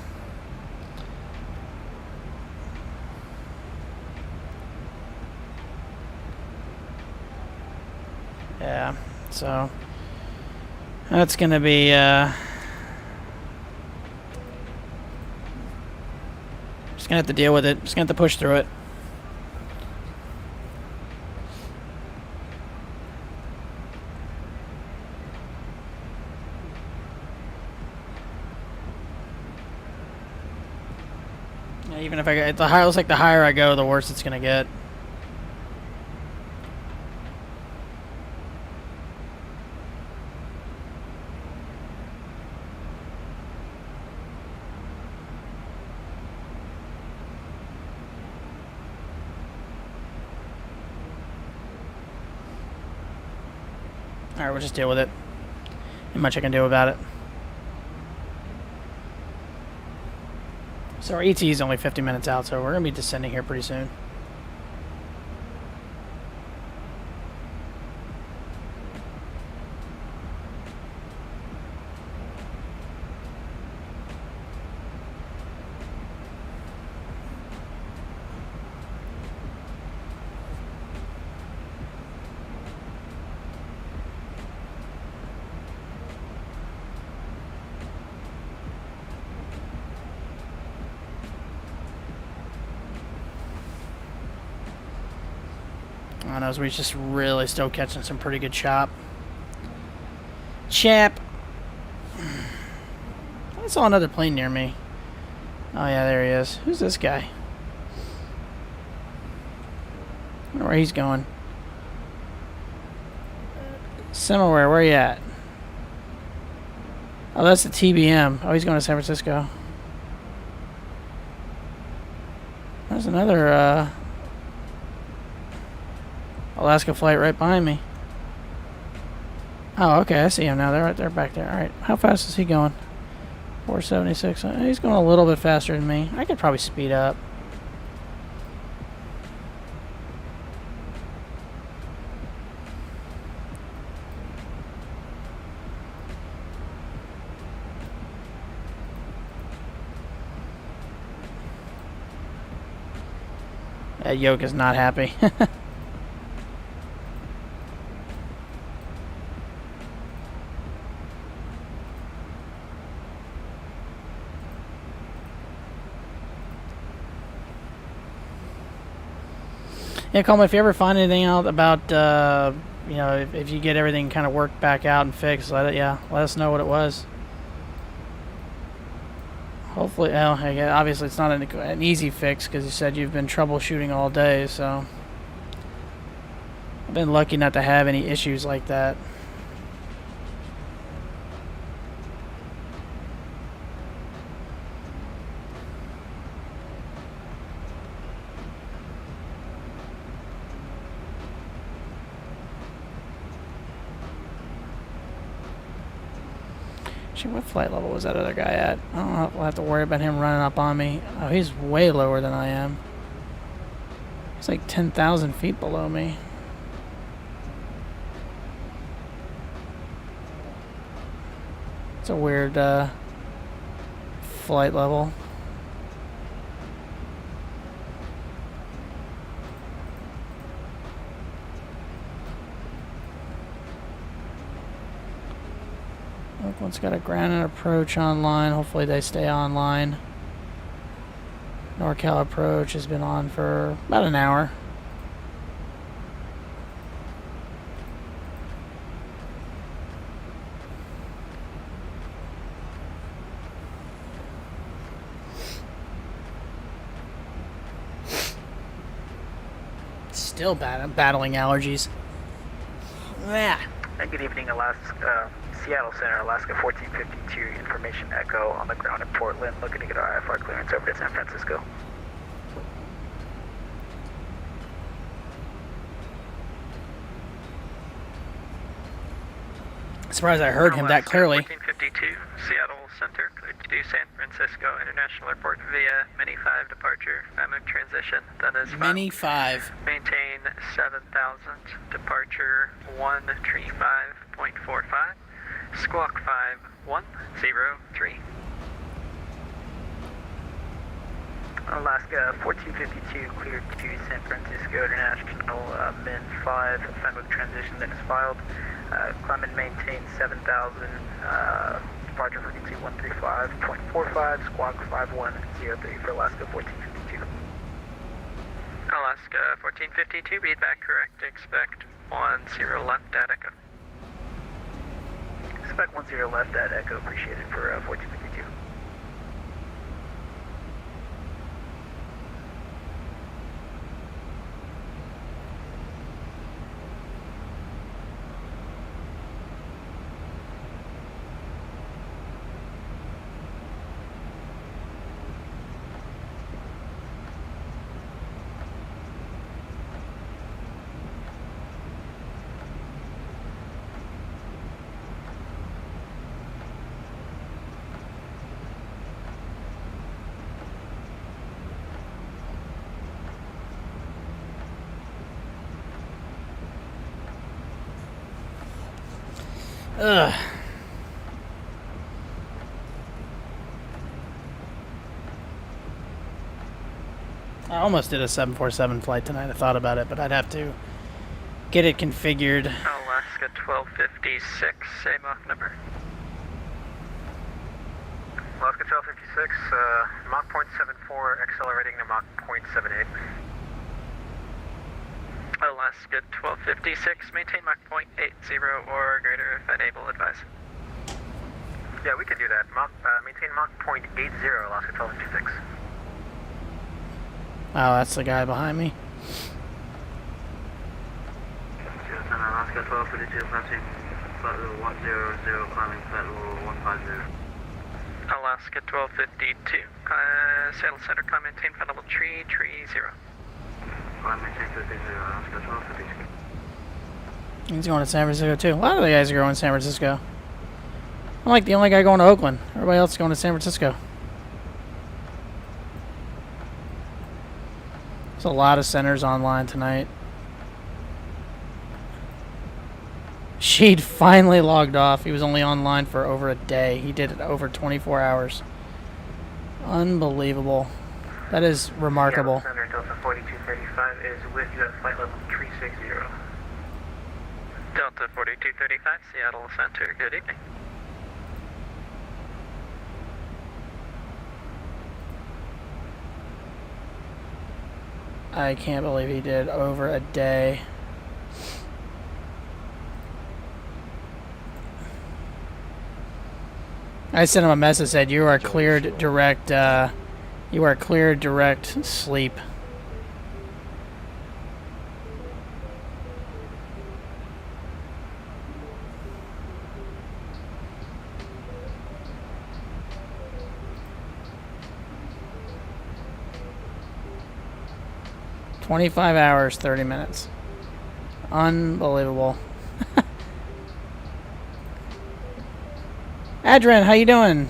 Yeah, so that's gonna be just gonna have to deal with it. Just gonna have to push through it. Even if I get the higher, looks like the higher I go, the worse it's gonna get. All right, we'll just deal with it. Not much I can do about it. So our ET is only 50 minutes out, so we're going to be descending here pretty soon. I know, we're just really still catching some pretty good chop. Chap. I saw another plane near me. Oh yeah, there he is. Who's this guy? I wonder where he's going. Somewhere, where are you at? Oh, that's the TBM. Oh, he's going to San Francisco. There's another Alaska flight right behind me. Oh, okay, I see him now. They're right there, back there. All right, how fast is he going? 476. He's going a little bit faster than me. I could probably speed up. That yoke is not happy. Yeah, Coleman, if you ever find anything out about, you know, if you get everything kind of worked back out and fixed, let us know what it was. Hopefully, well, again, obviously it's not an easy fix because you said you've been troubleshooting all day, so I've been lucky not to have any issues like that. What flight level was that other guy at? I don't know. We'll have to worry about him running up on me. Oh, he's way lower than I am. He's like 10,000 feet below me. It's a weird flight level. Oakland's got a ground and approach online. Hopefully they stay online. NorCal approach has been on for about an hour. Still battling allergies. Yeah. Good evening, Alaska. Seattle Center, Alaska 1452, information echo on the ground in Portland, looking to get our IFR clearance over to San Francisco. Surprised I heard him that clearly. 1452, Seattle Center, cleared to San Francisco International Airport via Mini 5 departure, dynamic transition, that is Mini 5. Maintain 7,000, departure 135.45. Squawk 5103. Alaska 1452 cleared to San Francisco International, Min 5, found with transition that is filed. Climb and maintain 7,000, departure frequency 135.45, squawk 5103 for Alaska 1452. Alaska 1452, read back correct, expect 10 left at Echo. Expect 10 left at Echo, appreciate it for 1452. Ugh. I almost did a 747 flight tonight. I thought about it, but I'd have to get it configured. Alaska 1256, same off number. Alaska 1256, Mach 0.74, accelerating to Mach 0.78. Alaska 1256, maintain Mach 0.80 or greater if unable, advise. Yeah, we can do that. Maintain Mach 0.80, Alaska 1256. Oh, that's the guy behind me. Alaska 1252, passing flight level 100, climbing flight level 150. Alaska 1252, Seattle Center, climb maintain flight level 30. He's going to San Francisco too. A lot of the guys are going to San Francisco. I'm like the only guy going to Oakland. Everybody else is going to San Francisco. There's a lot of centers online tonight. She'd finally logged off. He was only online for over a day. He did it over 24 hours. Unbelievable. That is remarkable. Center Delta 4235 is with you at flight level 360. Delta 4235, Seattle Center, good evening. I can't believe he did over a day. I sent him a message that said, you are cleared direct, sleep. $25 hours, 30 minutes. Unbelievable. Adrian, how you doing?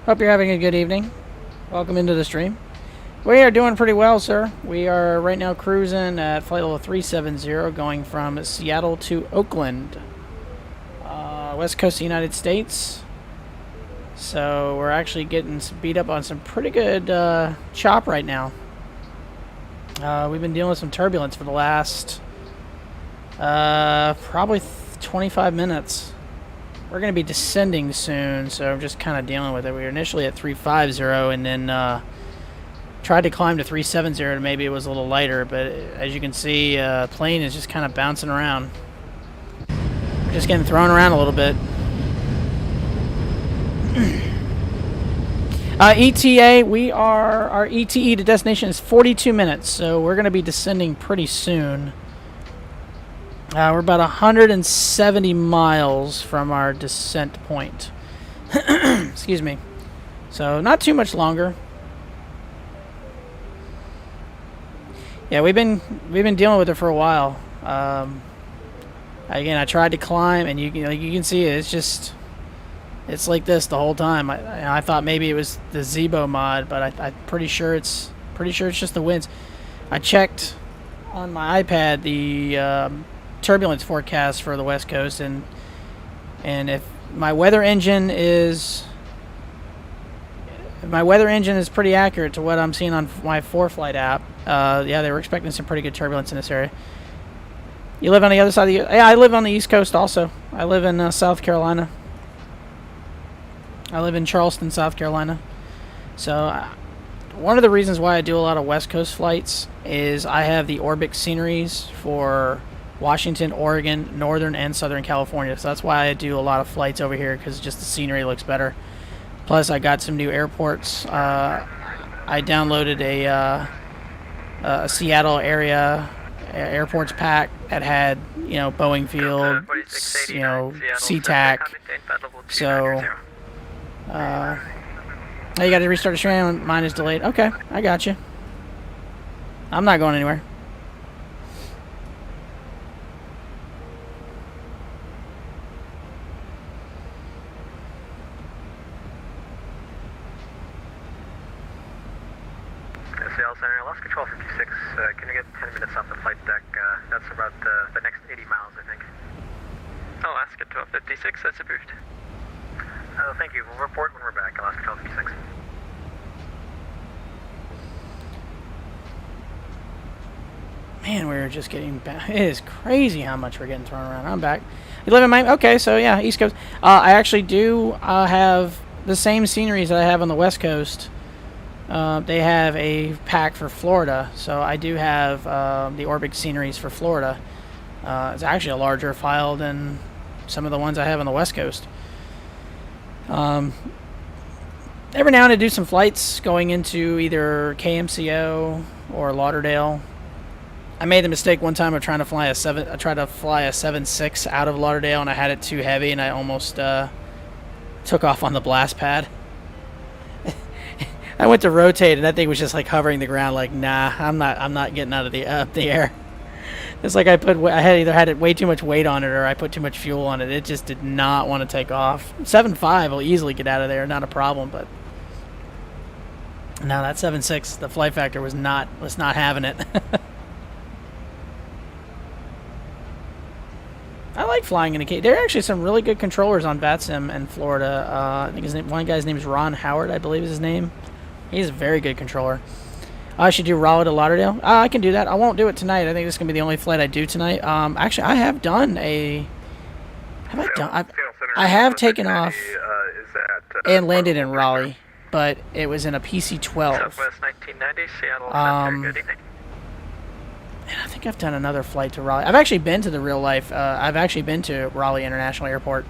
Hope you're having a good evening. Welcome into the stream. We are doing pretty well, sir. We are right now cruising at flight level 370, going from Seattle to Oakland, west coast of the United States. So we're actually getting beat up on some pretty good chop right now. We've been dealing with some turbulence for the last probably 25 minutes. We're going to be descending soon, so I'm just kind of dealing with it. We were initially at 350 and then tried to climb to 370 and maybe it was a little lighter, but as you can see, plane is just kind of bouncing around. We're just getting thrown around a little bit. ETA, our ETE to destination is 42 minutes, so we're going to be descending pretty soon. We're about 170 miles from our descent point. Excuse me. So not too much longer. Yeah, we've been dealing with it for a while. Again, I tried to climb, and you can see it. It's like this the whole time. I thought maybe it was the Zibo mod, but I'm pretty sure it's just the winds. I checked on my iPad the turbulence forecast for the West Coast, and if my weather engine is pretty accurate to what I'm seeing on my 4Flight app. Yeah, they were expecting some pretty good turbulence in this area. You live on the other side of the... Yeah, I live on the East Coast also. I live in South Carolina. I live in Charleston, South Carolina. So one of the reasons why I do a lot of West Coast flights is I have the Orbix sceneries for Washington, Oregon, Northern, and Southern California. So that's why I do a lot of flights over here, because just the scenery looks better. Plus, I got some new airports. I downloaded a Seattle area airports pack that had, Boeing Field, SeaTac. So, you got to restart the stream. Mine is delayed. Okay, I got you. I'm not going anywhere. Seattle Center, Alaska 1256, can you get 10 minutes off the flight deck? That's about the next 80 miles, I think. Alaska 1256, that's approved. Thank you. We'll report when we're back, Alaska 1256. Man, we're just getting back. It is crazy how much we're getting thrown around. I'm back. You live in Miami? Okay, so yeah, East Coast. I actually do have the same sceneries that I have on the West Coast. They have a pack for Florida, so I do have the Orbix sceneries for Florida. It's actually a larger file than some of the ones I have on the West Coast. Every now and then I do some flights going into either KMCO or Lauderdale. I made the mistake one time of trying to fly a 7.6 out of Lauderdale, and I had it too heavy, and I almost took off on the blast pad. I went to rotate, and that thing was just like hovering the ground. Like, nah, I'm not getting out of the air. It's like I had either had it way too much weight on it, or I put too much fuel on it. It just did not want to take off. 7.5 will easily get out of there, not a problem. But no, that 7.6, the flight factor was not having it. I like flying in a cage. There are actually some really good controllers on Vatsim in Florida. I think one guy's name is Ron Howard, I believe is his name. He's a very good controller. I should do Raleigh to Lauderdale. I can do that. I won't do it tonight. I think this is going to be the only flight I do tonight. Actually, I have done a... I have taken off and landed in Raleigh. but it was in a PC-12. Southwest 1990, Seattle Center, good evening. And I think I've done another flight to Raleigh. I've actually been to the real life. I've actually been to Raleigh International Airport.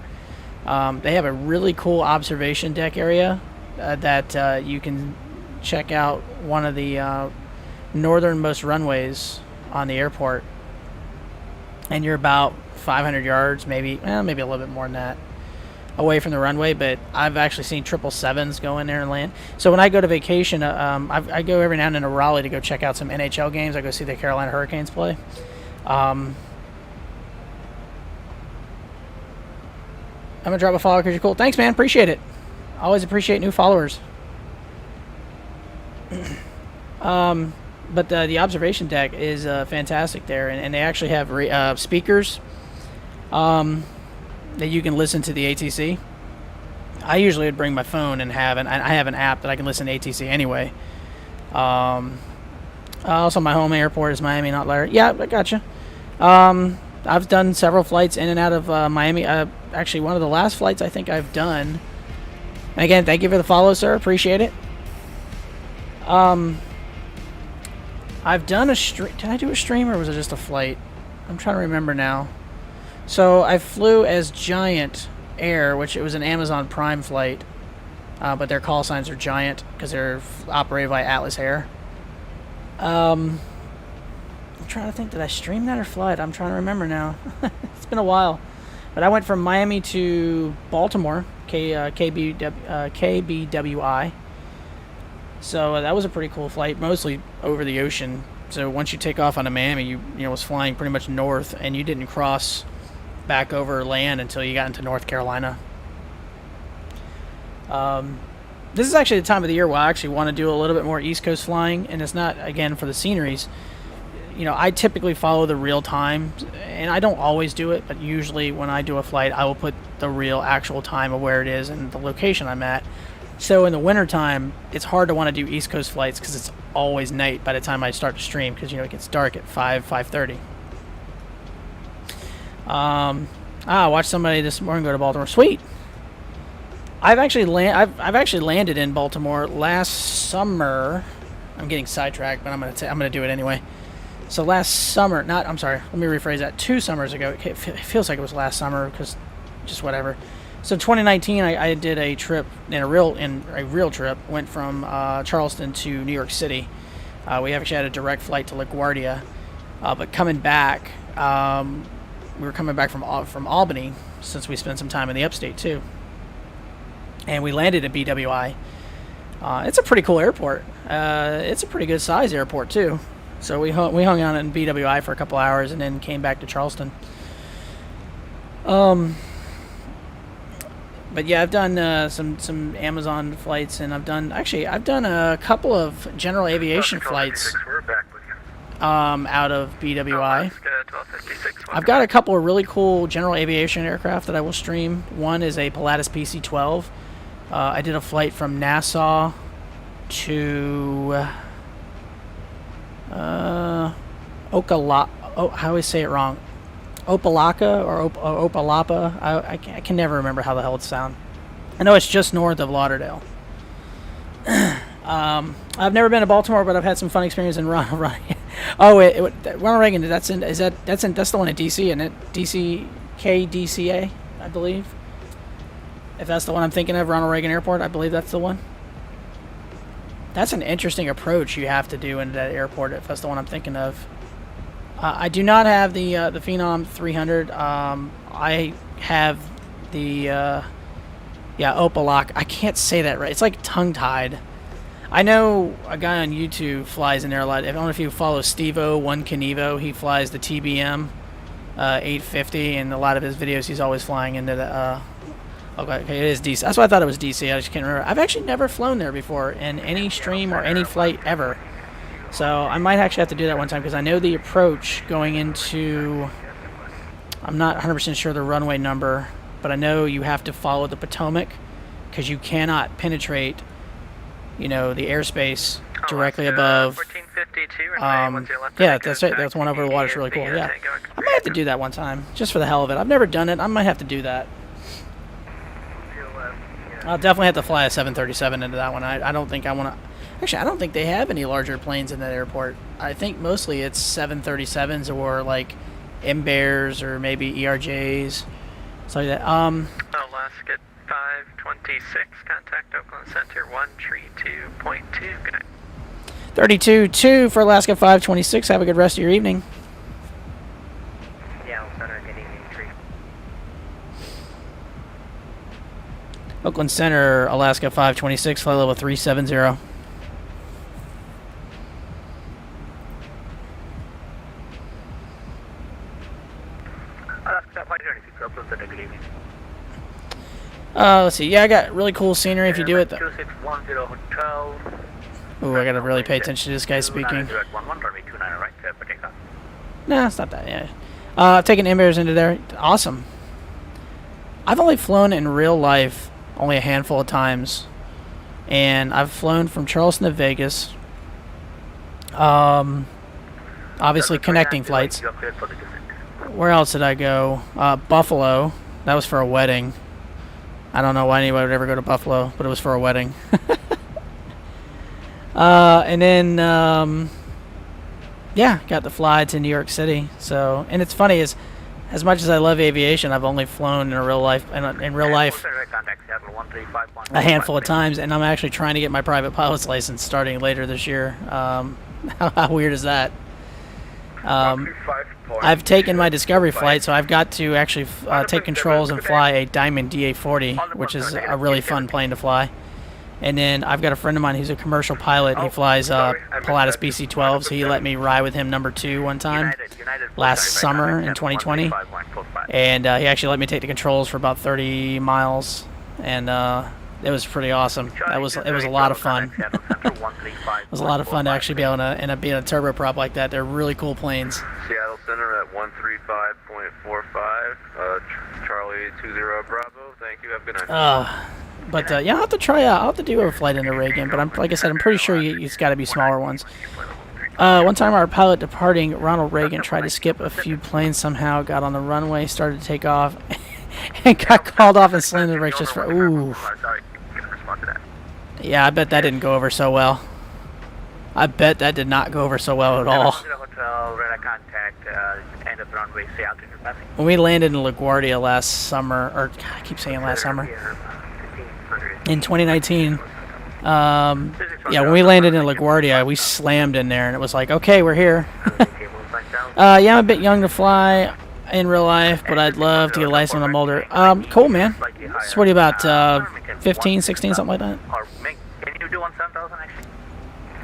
They have a really cool observation deck area that you can check out one of the northernmost runways on the airport. And you're about 500 yards, maybe a little bit more than that, away from the runway. But I've actually seen 777s go in there and land. So when I go to vacation, I go every now and then to Raleigh to go check out some NHL games. I go see the Carolina Hurricanes play. I'm gonna drop a follow because you're cool. Thanks, man. Appreciate it. Always appreciate new followers. But the observation deck is fantastic there, and they actually have speakers that you can listen to the ATC. I usually would bring my phone and I have an app that I can listen to ATC anyway. Also, my home airport is Miami, not Larry. Yeah, I gotcha. I've done several flights in and out of Miami. Actually, one of the last flights I think I've done. And again, thank you for the follow, sir. Appreciate it. I've done a stream. Did I do a stream or was it just a flight? I'm trying to remember now. So I flew as Giant Air, which it was an Amazon Prime flight, but their call signs are Giant because they're operated by Atlas Air. I'm trying to think, did I stream that or fly it? I'm trying to remember now. It's been a while. But I went from Miami to Baltimore, KBWI. So that was a pretty cool flight, mostly over the ocean. So once you take off out of Miami, you was flying pretty much north, and you didn't cross back over land until you got into North Carolina. This is actually the time of the year where I actually want to do a little bit more East Coast flying, and it's not, again, for the sceneries. I typically follow the real time, and I don't always do it, but usually when I do a flight, I will put the real actual time of where it is and the location I'm at. So in the wintertime, it's hard to want to do East Coast flights because it's always night by the time I start to stream because, it gets dark at 5:30. I watched somebody this morning go to Baltimore. Sweet. I've actually landed in Baltimore last summer. I'm getting sidetracked, but I'm gonna do it anyway. So last summer, let me rephrase that. 2 summers ago. It feels like it was last summer because just whatever. So 2019, I did a trip a real trip. Went from Charleston to New York City. We actually had a direct flight to LaGuardia, but coming back, we were coming back from Albany since we spent some time in the upstate too. And we landed at BWI. It's a pretty cool airport. It's a pretty good size airport too. So we hung out in BWI for a couple hours and then came back to Charleston. But yeah, I've done some Amazon flights, and I've done a couple of general aviation flights out of BWI. I've got a couple of really cool general aviation aircraft that I will stream. One is a Pilatus PC-12. I did a flight from Nassau to Ocala. Oh, how do I say it wrong? Opelika or Opalapa. I can never remember how the hell it sounds. I know it's just north of Lauderdale. I've never been to Baltimore, but I've had some fun experience in Ronald Reagan. That's the one at DC, isn't it? KDCA, I believe. If that's the one I'm thinking of, Ronald Reagan Airport, I believe that's the one. That's an interesting approach you have to do into that airport if that's the one I'm thinking of. I do not have the Phenom 300. I have the Opelika. I can't say that right. It's like tongue-tied. I know a guy on YouTube flies in there a lot. I don't know if you follow Steve-O, One Canevo. He flies the TBM 850, and a lot of his videos he's always flying into the... okay, it is DC. That's why I thought it was DC. I just can't remember. I've actually never flown there before in any stream or any flight ever. So I might actually have to do that one time because I know the approach going into... I'm not 100% sure the runway number, but I know you have to follow the Potomac because you cannot penetrate, the airspace directly above. 1452. Yeah, that's right. That's one over the water. It's really cool. Yeah, I might have to do that one time just for the hell of it. I've never done it. I might have to do that. I'll definitely have to fly a 737 into that one. I don't think I want to. Actually, I don't think they have any larger planes in that airport. I think mostly it's 737s or like Embraers or maybe ERJs. So that. Alaska 526, contact Oakland Center 132.2. Good night. 32-2 for Alaska 526. Have a good rest of your evening. Yeah, Center, good evening, 3. Oakland Center, Alaska 526, flight level 370. Alaska 526, Oakland Center, good evening. Let's see. Yeah, I got really cool scenery if you do it. 2610 Hotel. Ooh, I gotta really pay attention to this guy speaking. No, it's not that. Yeah. I've taken Embraers into there. Awesome. I've only flown in real life only a handful of times, and I've flown from Charleston to Vegas. Obviously connecting flights. Where else did I go? Buffalo. That was for a wedding. I don't know why anybody would ever go to Buffalo, but it was for a wedding. And then, yeah, got to fly to New York City. So, and it's funny is, as much as I love aviation, I've only flown in real life a handful of times, and I'm actually trying to get my private pilot's license starting later this year. How weird is that? I've taken my Discovery flight, so I've got to actually take controls and fly a Diamond DA-40, which is a really fun plane to fly. And then I've got a friend of mine who's a commercial pilot. He flies Pilatus BC-12s. He let me ride with him number 2 one time last summer in 2020. And he actually let me take the controls for about 30 miles. And it was pretty awesome. It was a lot of fun. It was a lot of fun to actually be able to be in a turboprop like that. They're really cool planes. Seattle Center at 135.45. Charlie 20 Bravo. Thank you. Have a good night. But yeah, I'll have to try out. I'll have to do a flight into Reagan, but like I said, I'm pretty sure it's got to be smaller ones. One time our pilot departing Ronald Reagan tried to skip a few planes somehow, got on the runway, started to take off, and got called off and slammed the brakes just for ooh. Yeah, I bet that didn't go over so well. I bet that did not go over so well at all. When we landed in LaGuardia last summer, or God, I keep saying last summer, in 2019, yeah, when we landed in LaGuardia, we slammed in there, and it was like, okay, we're here. Yeah, I'm a bit young to fly in real life, but I'd love to get a license when I'm older. Cool, man. So what are you about, 15, 16, something like that?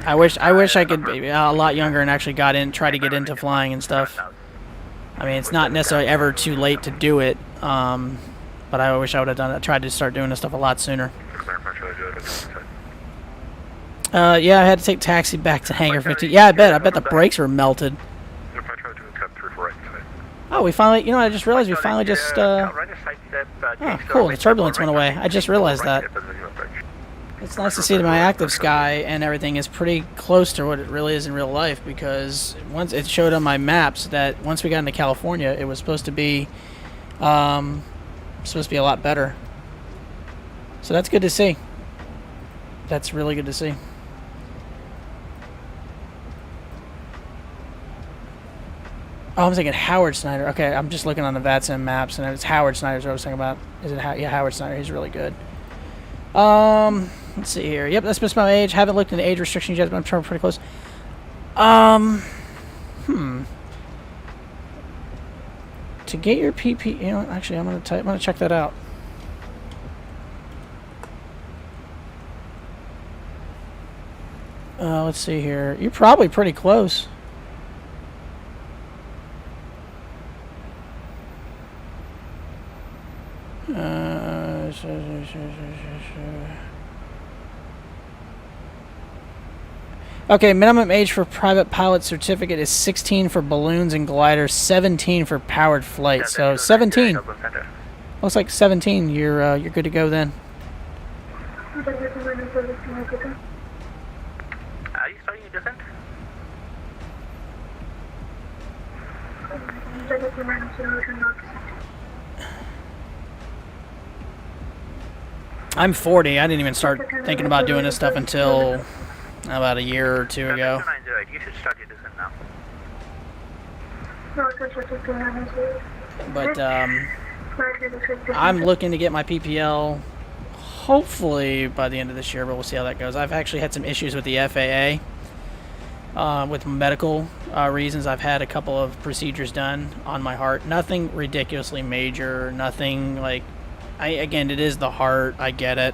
I wish I could be a lot younger and actually try to get into flying and stuff. I mean, it's not necessarily ever too late to do it, but I wish I would have done it. Tried to start doing this stuff a lot sooner. Yeah, I had to take taxi back to Hangar 15. Yeah, I bet the brakes were melted. Oh, we finally, I just realized we finally just, oh, cool, the turbulence went away. I just realized that. It's nice to see that my active sky and everything is pretty close to what it really is in real life, because once it showed on my maps that once we got into California, it was supposed to be a lot better. So that's good to see. That's really good to see. Oh, I'm thinking Howard Snyder. Okay, I'm just looking on the Vatsim maps, and it's Howard Snyder's what I was thinking about. Is it yeah, Howard Snyder. He's really good. Let's see here. Yep, that's my age. Haven't looked into age restrictions yet, but I'm trying pretty close. To get your PP, actually, I'm gonna check that out. Let's see here. You're probably pretty close. Okay, minimum age for private pilot certificate is 16 for balloons and gliders, 17 for powered flight. So 17. Looks like 17. You're good to go then. Are you starting your descent? I'm 40. I didn't even start thinking about doing this stuff until about a year or two ago. 290, you should start your descent now. But I'm looking to get my PPL hopefully by the end of this year, but we'll see how that goes. I've actually had some issues with the FAA with medical reasons. I've had a couple of procedures done on my heart. Nothing ridiculously major, nothing like, again, it is the heart, I get it,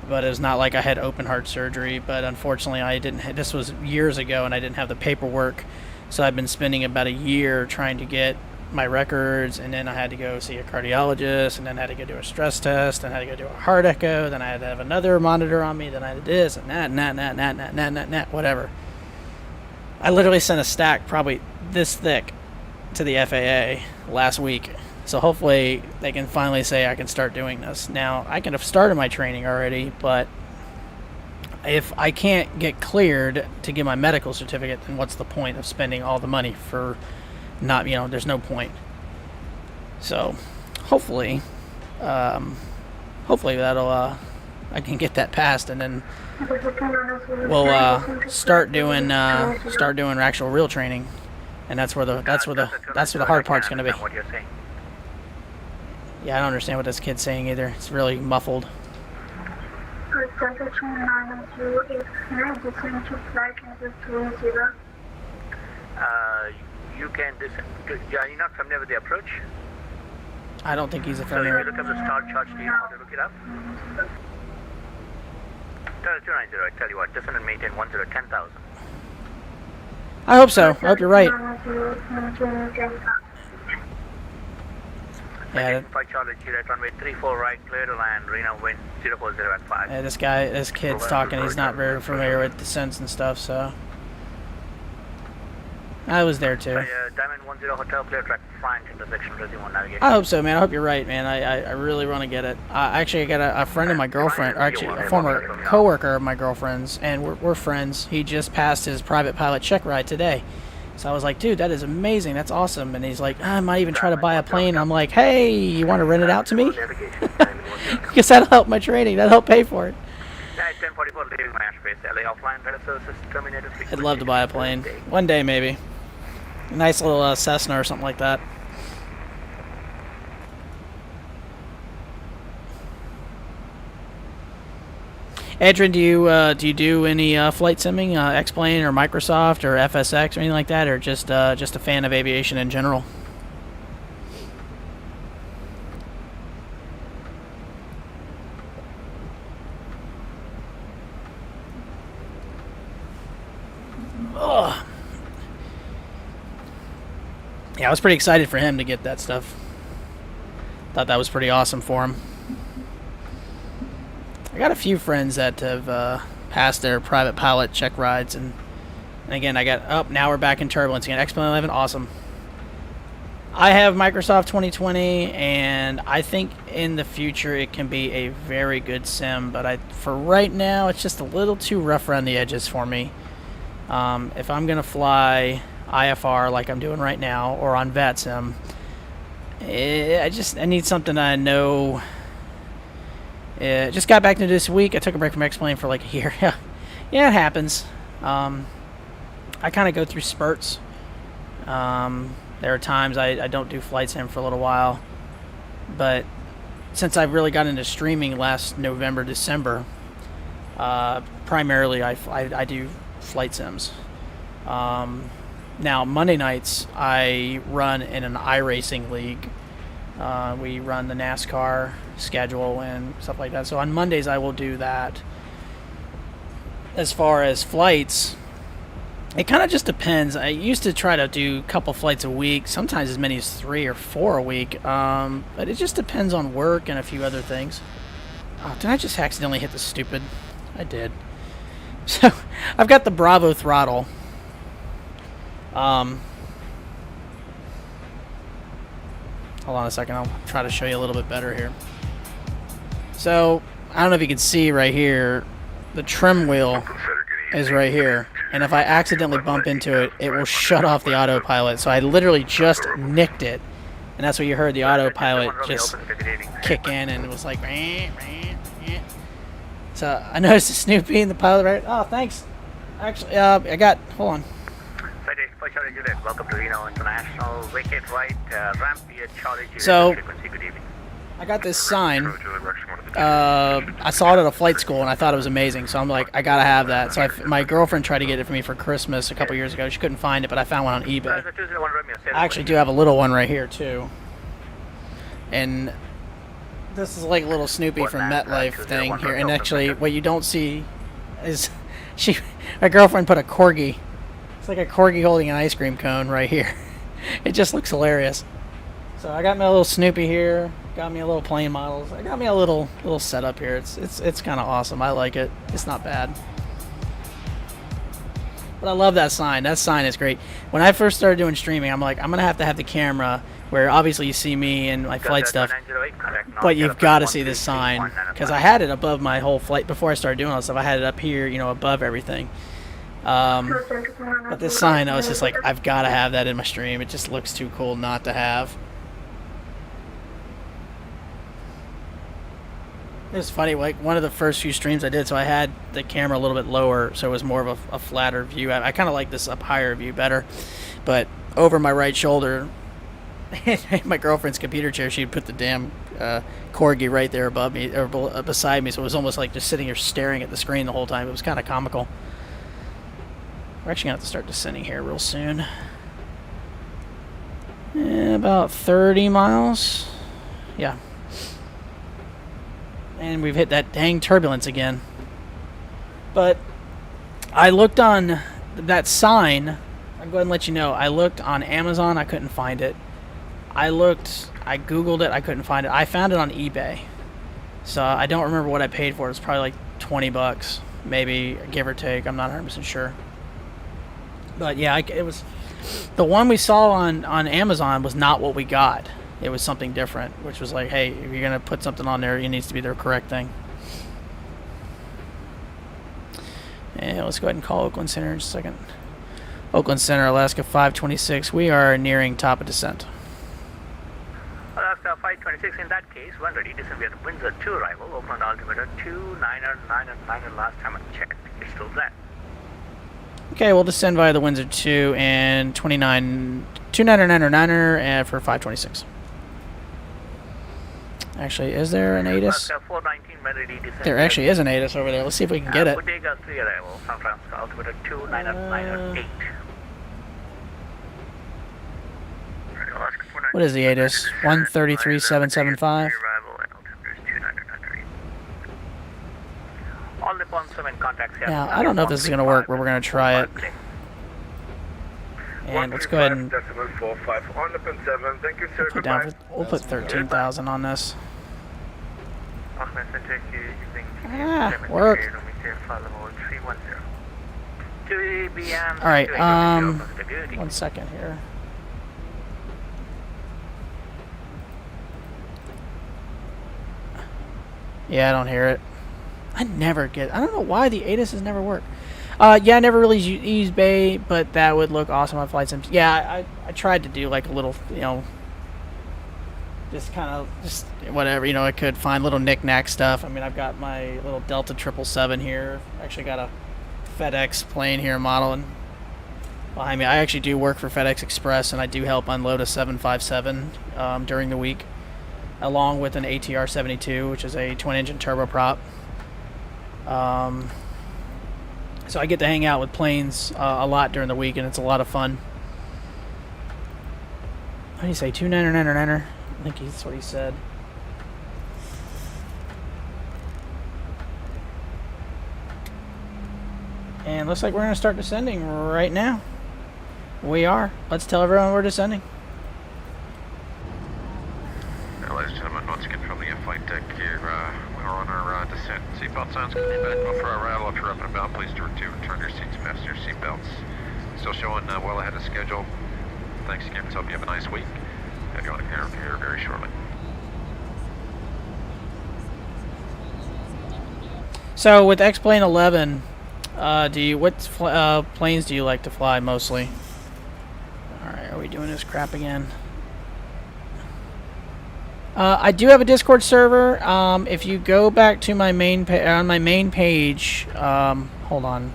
but it's not like I had open heart surgery. But unfortunately, I didn't. This was years ago, and I didn't have the paperwork, so I've been spending about a year trying to get my records, and then I had to go see a cardiologist, and then I had to go do a stress test, and I had to go do a heart echo, then I had to have another monitor on me, then I had this and that, whatever. I literally sent a stack probably this thick to the FAA last week. So hopefully they can finally say I can start doing this. Now, I could have started my training already, but if I can't get cleared to get my medical certificate, then what's the point of spending all the money for not, there's no point. So hopefully that'll, I can get that passed, and then we'll start doing actual real training, and that's where the hard part's going to be. Yeah, I don't understand what this kid's saying either. It's really muffled. You can descend. Are you not familiar with the approach? I don't think he's a So familiar. if you look up the start charts, do you know how to look it up? 290, I tell you what, descend and maintain 10,000. I hope so. I hope you're right. Yeah. 5 Charlie, Juliet, runway 34 right, clear to land, Reno, wind 040 at 5. Yeah, this kid's talking. He's not very familiar with descents and stuff, so I was there too. Diamond 10 Hotel, clear track, Frank, intersection, resume navigation. I hope so, man. I hope you're right, man. I really want to get it. Actually, I got a friend of my girlfriend, or actually a former coworker of my girlfriend's, and we're friends. He just passed his private pilot check ride today. So I was like, dude, that is amazing. That's awesome. And he's like, I might even try to buy a plane. I'm like, hey, you want to rent it out to me? Because that'll help my training. That'll help pay for it. I'd love to buy a plane. One day, maybe. A nice little Cessna or something like that. Adrian, do you do any flight simming, X-Plane or Microsoft or FSX or anything like that, or just a fan of aviation in general? Ugh. Yeah, I was pretty excited for him to get that stuff. Thought that was pretty awesome for him. I got a few friends that have passed their private pilot check rides, and again, now we're back in turbulence again. X-Plane 11, awesome. I have Microsoft 2020, and I think in the future it can be a very good sim, but for right now, it's just a little too rough around the edges for me. If I'm gonna fly IFR like I'm doing right now, or on Vatsim, I need something I know. Just got back into this week. I took a break from X-Plane for like a year. Yeah, it happens. I kind of go through spurts. There are times I don't do flight sim for a little while, but since I've really got into streaming last November, December, primarily I do flight sims. Now Monday nights I run in an iRacing league. We run the NASCAR schedule and stuff like that. So on Mondays I will do that. As far as flights, it kind of just depends. I used to try to do a couple flights a week, sometimes as many as 3 or 4 a week. But it just depends on work and a few other things. Oh, did I just accidentally hit the stupid? I did. So I've got the Bravo throttle. Hold on a second, I'll try to show you a little bit better here. So, I don't know if you can see right here, the trim wheel is right here. And if I accidentally bump into it, it will shut off the autopilot. So I literally just nicked it. And that's what you heard, the autopilot just kick in, and it was like, So I noticed Snoopy in the pilot right. Oh, thanks. Actually, I got. Hold on. Charlie Juliet, welcome to Reno International. Vacate right, ramp via Charlie Juliet. So, Frequency, good evening. I got this sign. I saw it at a flight school and I thought it was amazing. So I'm like, I gotta have that. So my girlfriend tried to get it for me for Christmas a couple years ago. She couldn't find it, but I found one on eBay. I actually do have a little one right here too. And this is like a little Snoopy from MetLife thing here. And actually, what you don't see is my girlfriend put a corgi. It's like a corgi holding an ice cream cone right here. It just looks hilarious. So I got my little Snoopy here. Got me a little plane models. I got me a little setup here. It's kind of awesome. I like it. It's not bad. But I love that sign. That sign is great. When I first started doing streaming, I'm like, I'm gonna have to have the camera where obviously you see me and my flight stuff, but you've got to see this sign because I had it above my whole flight before I started doing all this stuff. I had it up here, you know, above everything. But this sign, I was just like, I've got to have that in my stream. It just looks too cool not to have. It was funny, like one of the first few streams I did, so I had the camera a little bit lower, so it was more of a flatter view. I kind of like this up higher view better, but over my right shoulder, my girlfriend's computer chair, she'd put the damn corgi right there above me, or beside me, so it was almost like just sitting here staring at the screen the whole time. It was kind of comical. We're actually going to have to start descending here real soon. About 30 miles. Yeah. And we've hit that dang turbulence again. But I looked on that sign. I'll go ahead and let you know. I looked on Amazon. I couldn't find it. I Googled it. I couldn't find it. I found it on eBay. So I don't remember what I paid for it. It's probably like 20 bucks. Maybe, give or take. I'm not 100% sure. But yeah, it was... The one we saw on Amazon was not what we got. It was something different, which was like, hey, if you're going to put something on there, it needs to be the correct thing. And let's go ahead and call Oakland Center in just a second. Oakland Center, Alaska 526. We are nearing top of descent. Alaska 526, in that case, when ready, descend via the Windsor 2 arrival, Oakland altimeter 2999, last time I checked, it's still there. Okay, we'll descend via the Windsor 2 and 2999er and for 526. Actually, is there an ATIS? There actually is an ATIS over there. Let's see if we can get it. Bodega 3 arrival, San Francisco, altimeter 2998. What is the ATIS? 133775. Now, I don't know if this is going to work, but we're going to try it. And let's go ahead and we'll put 13,000 on this. Work. Alright, 1 second here. Yeah, I don't hear it. I don't know why the ATISs never work. Yeah, I never really used Bay, but that would look awesome on flight sims. Yeah, I tried to do like a little, you know, just whatever, you know, I could find little knick-knack stuff. I mean, I've got my little Delta 777 here. Actually got a FedEx plane here modeling behind me. I actually do work for FedEx Express, and I do help unload a 757 during the week, along with an ATR 72, which is a twin-engine turboprop. So I get to hang out with planes a lot during the week, and it's a lot of fun. What do you say, 2999er? I think that's what he said. And looks like we're going to start descending right now. We are. Let's tell everyone we're descending. Ladies and gentlemen, once again from the flight deck here, we're on our descent. Seatbelt sounds good. Back off for our rattle. If you're up and about, please return your seats, fasten your seatbelts. Still showing well ahead of schedule. Thanks again. Hope you have a nice week. Have you on here very shortly. So with X-Plane 11, what planes do you like to fly mostly? All right, are we doing this crap again? I do have a Discord server. If you go back to my main on my main page, hold on,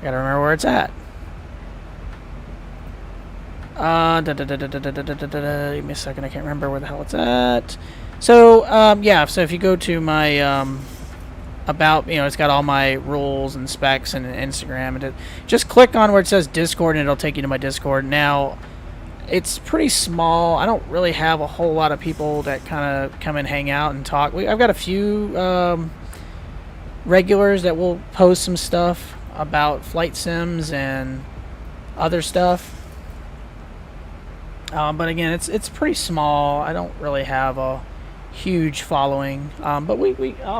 I gotta remember where it's at. Give me a second. I can't remember where the hell it's at. So yeah. So if you go to my about, it's got all my rules and specs and Instagram, and just click on where it says Discord, and it'll take you to my Discord. Now, it's pretty small. I don't really have a whole lot of people that kind of come and hang out and talk. I've got a few regulars that will post some stuff about flight sims and other stuff. But again, it's pretty small. I don't really have a huge following. But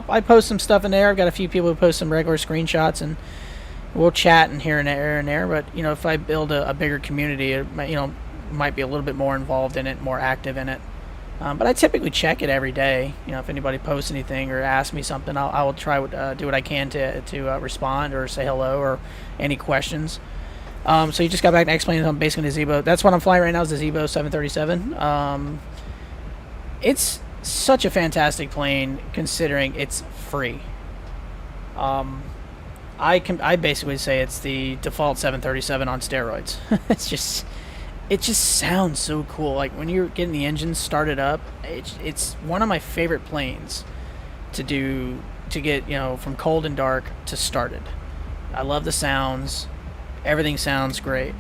I post some stuff in there. I've got a few people who post some regular screenshots, and we'll chat and here and there. But if I build a bigger community, it might be a little bit more involved in it, more active in it. But I typically check it every day. If anybody posts anything or asks me something, I will try do what I can to respond or say hello or any questions. So you just got back and explained I'm basically the Zibo. That's what I'm flying right now is the Zibo737. It's such a fantastic plane considering it's free. I basically say it's the default 737 on steroids. It just sounds so cool. Like when you're getting the engine started up, it's one of my favorite planes to get from cold and dark to started. I love the sounds. Everything sounds great.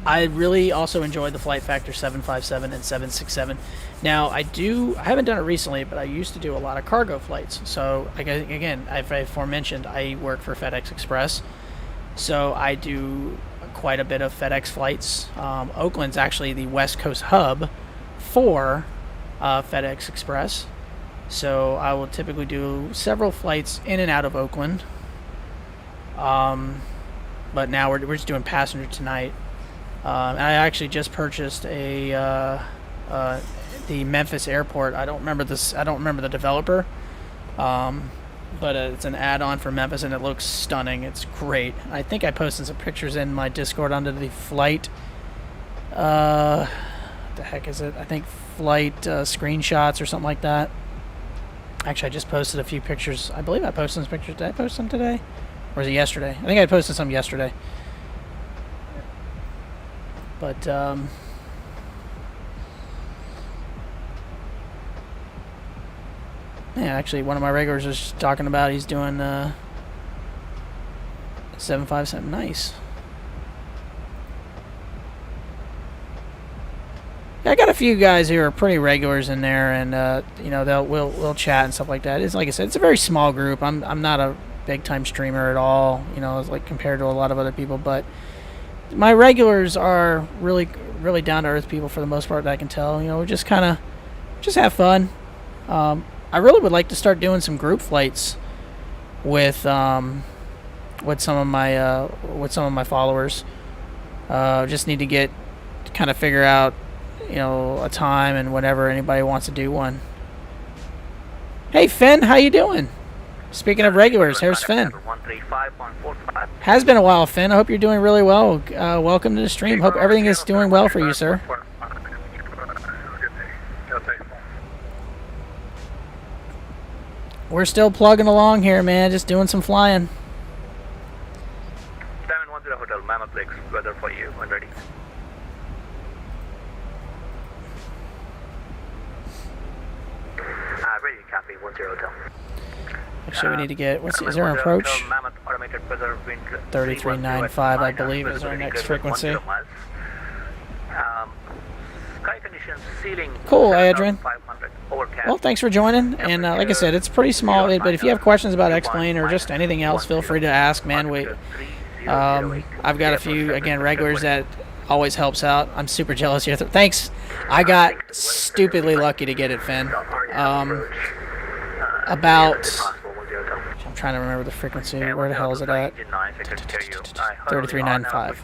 I really also enjoyed the Flight Factor 757 and 767. Now, I haven't done it recently, but I used to do a lot of cargo flights. So, again, I've aforementioned, I work for FedEx Express. So, I do quite a bit of FedEx flights. Oakland's actually the West Coast hub for FedEx Express. So, I will typically do several flights in and out of Oakland. But now we're just doing passenger tonight. And I actually just purchased the Memphis airport. I don't remember the developer. But it's an add-on for Memphis, and it looks stunning. It's great. I think I posted some pictures in my Discord under the flight. What the heck is it? I think flight screenshots or something like that. Actually, I just posted a few pictures. I believe I posted some pictures. Did I post them today? Or was it yesterday? I think I posted some yesterday. But, yeah, actually, one of my regulars was talking about he's doing 757. Nice. I got a few guys who are pretty regulars in there, and we'll chat and stuff like that. It's like I said, it's a very small group. I'm not a big time streamer at all, like compared to a lot of other people, but my regulars are really down to earth people for the most part that I can tell. We just have fun. I really would like to start doing some group flights with some of my followers. Just need to figure out a time and whenever anybody wants to do one. Hey Finn, how you doing? Speaking of regulars, here's Finn. Has been a while, Finn. I hope you're doing really well. Welcome to the stream. Hope everything is doing well for you, sir. We're still plugging along here, man. Just doing some flying. 710 Hotel, Mammoth Lakes, weather for you when ready. Ready to copy, 10 Hotel. Actually, we need to get, is there an approach? 3395, I believe, is our next frequency. Cool, Adrian. Well, thanks for joining. And like I said, it's pretty small, but if you have questions about X-Plane or just anything else, feel free to ask, man. I've got a few, again, regulars that always helps out. I'm super jealous here. Thanks. I got stupidly lucky to get it, Finn. I'm trying to remember the frequency. Where the hell is it at? 3395.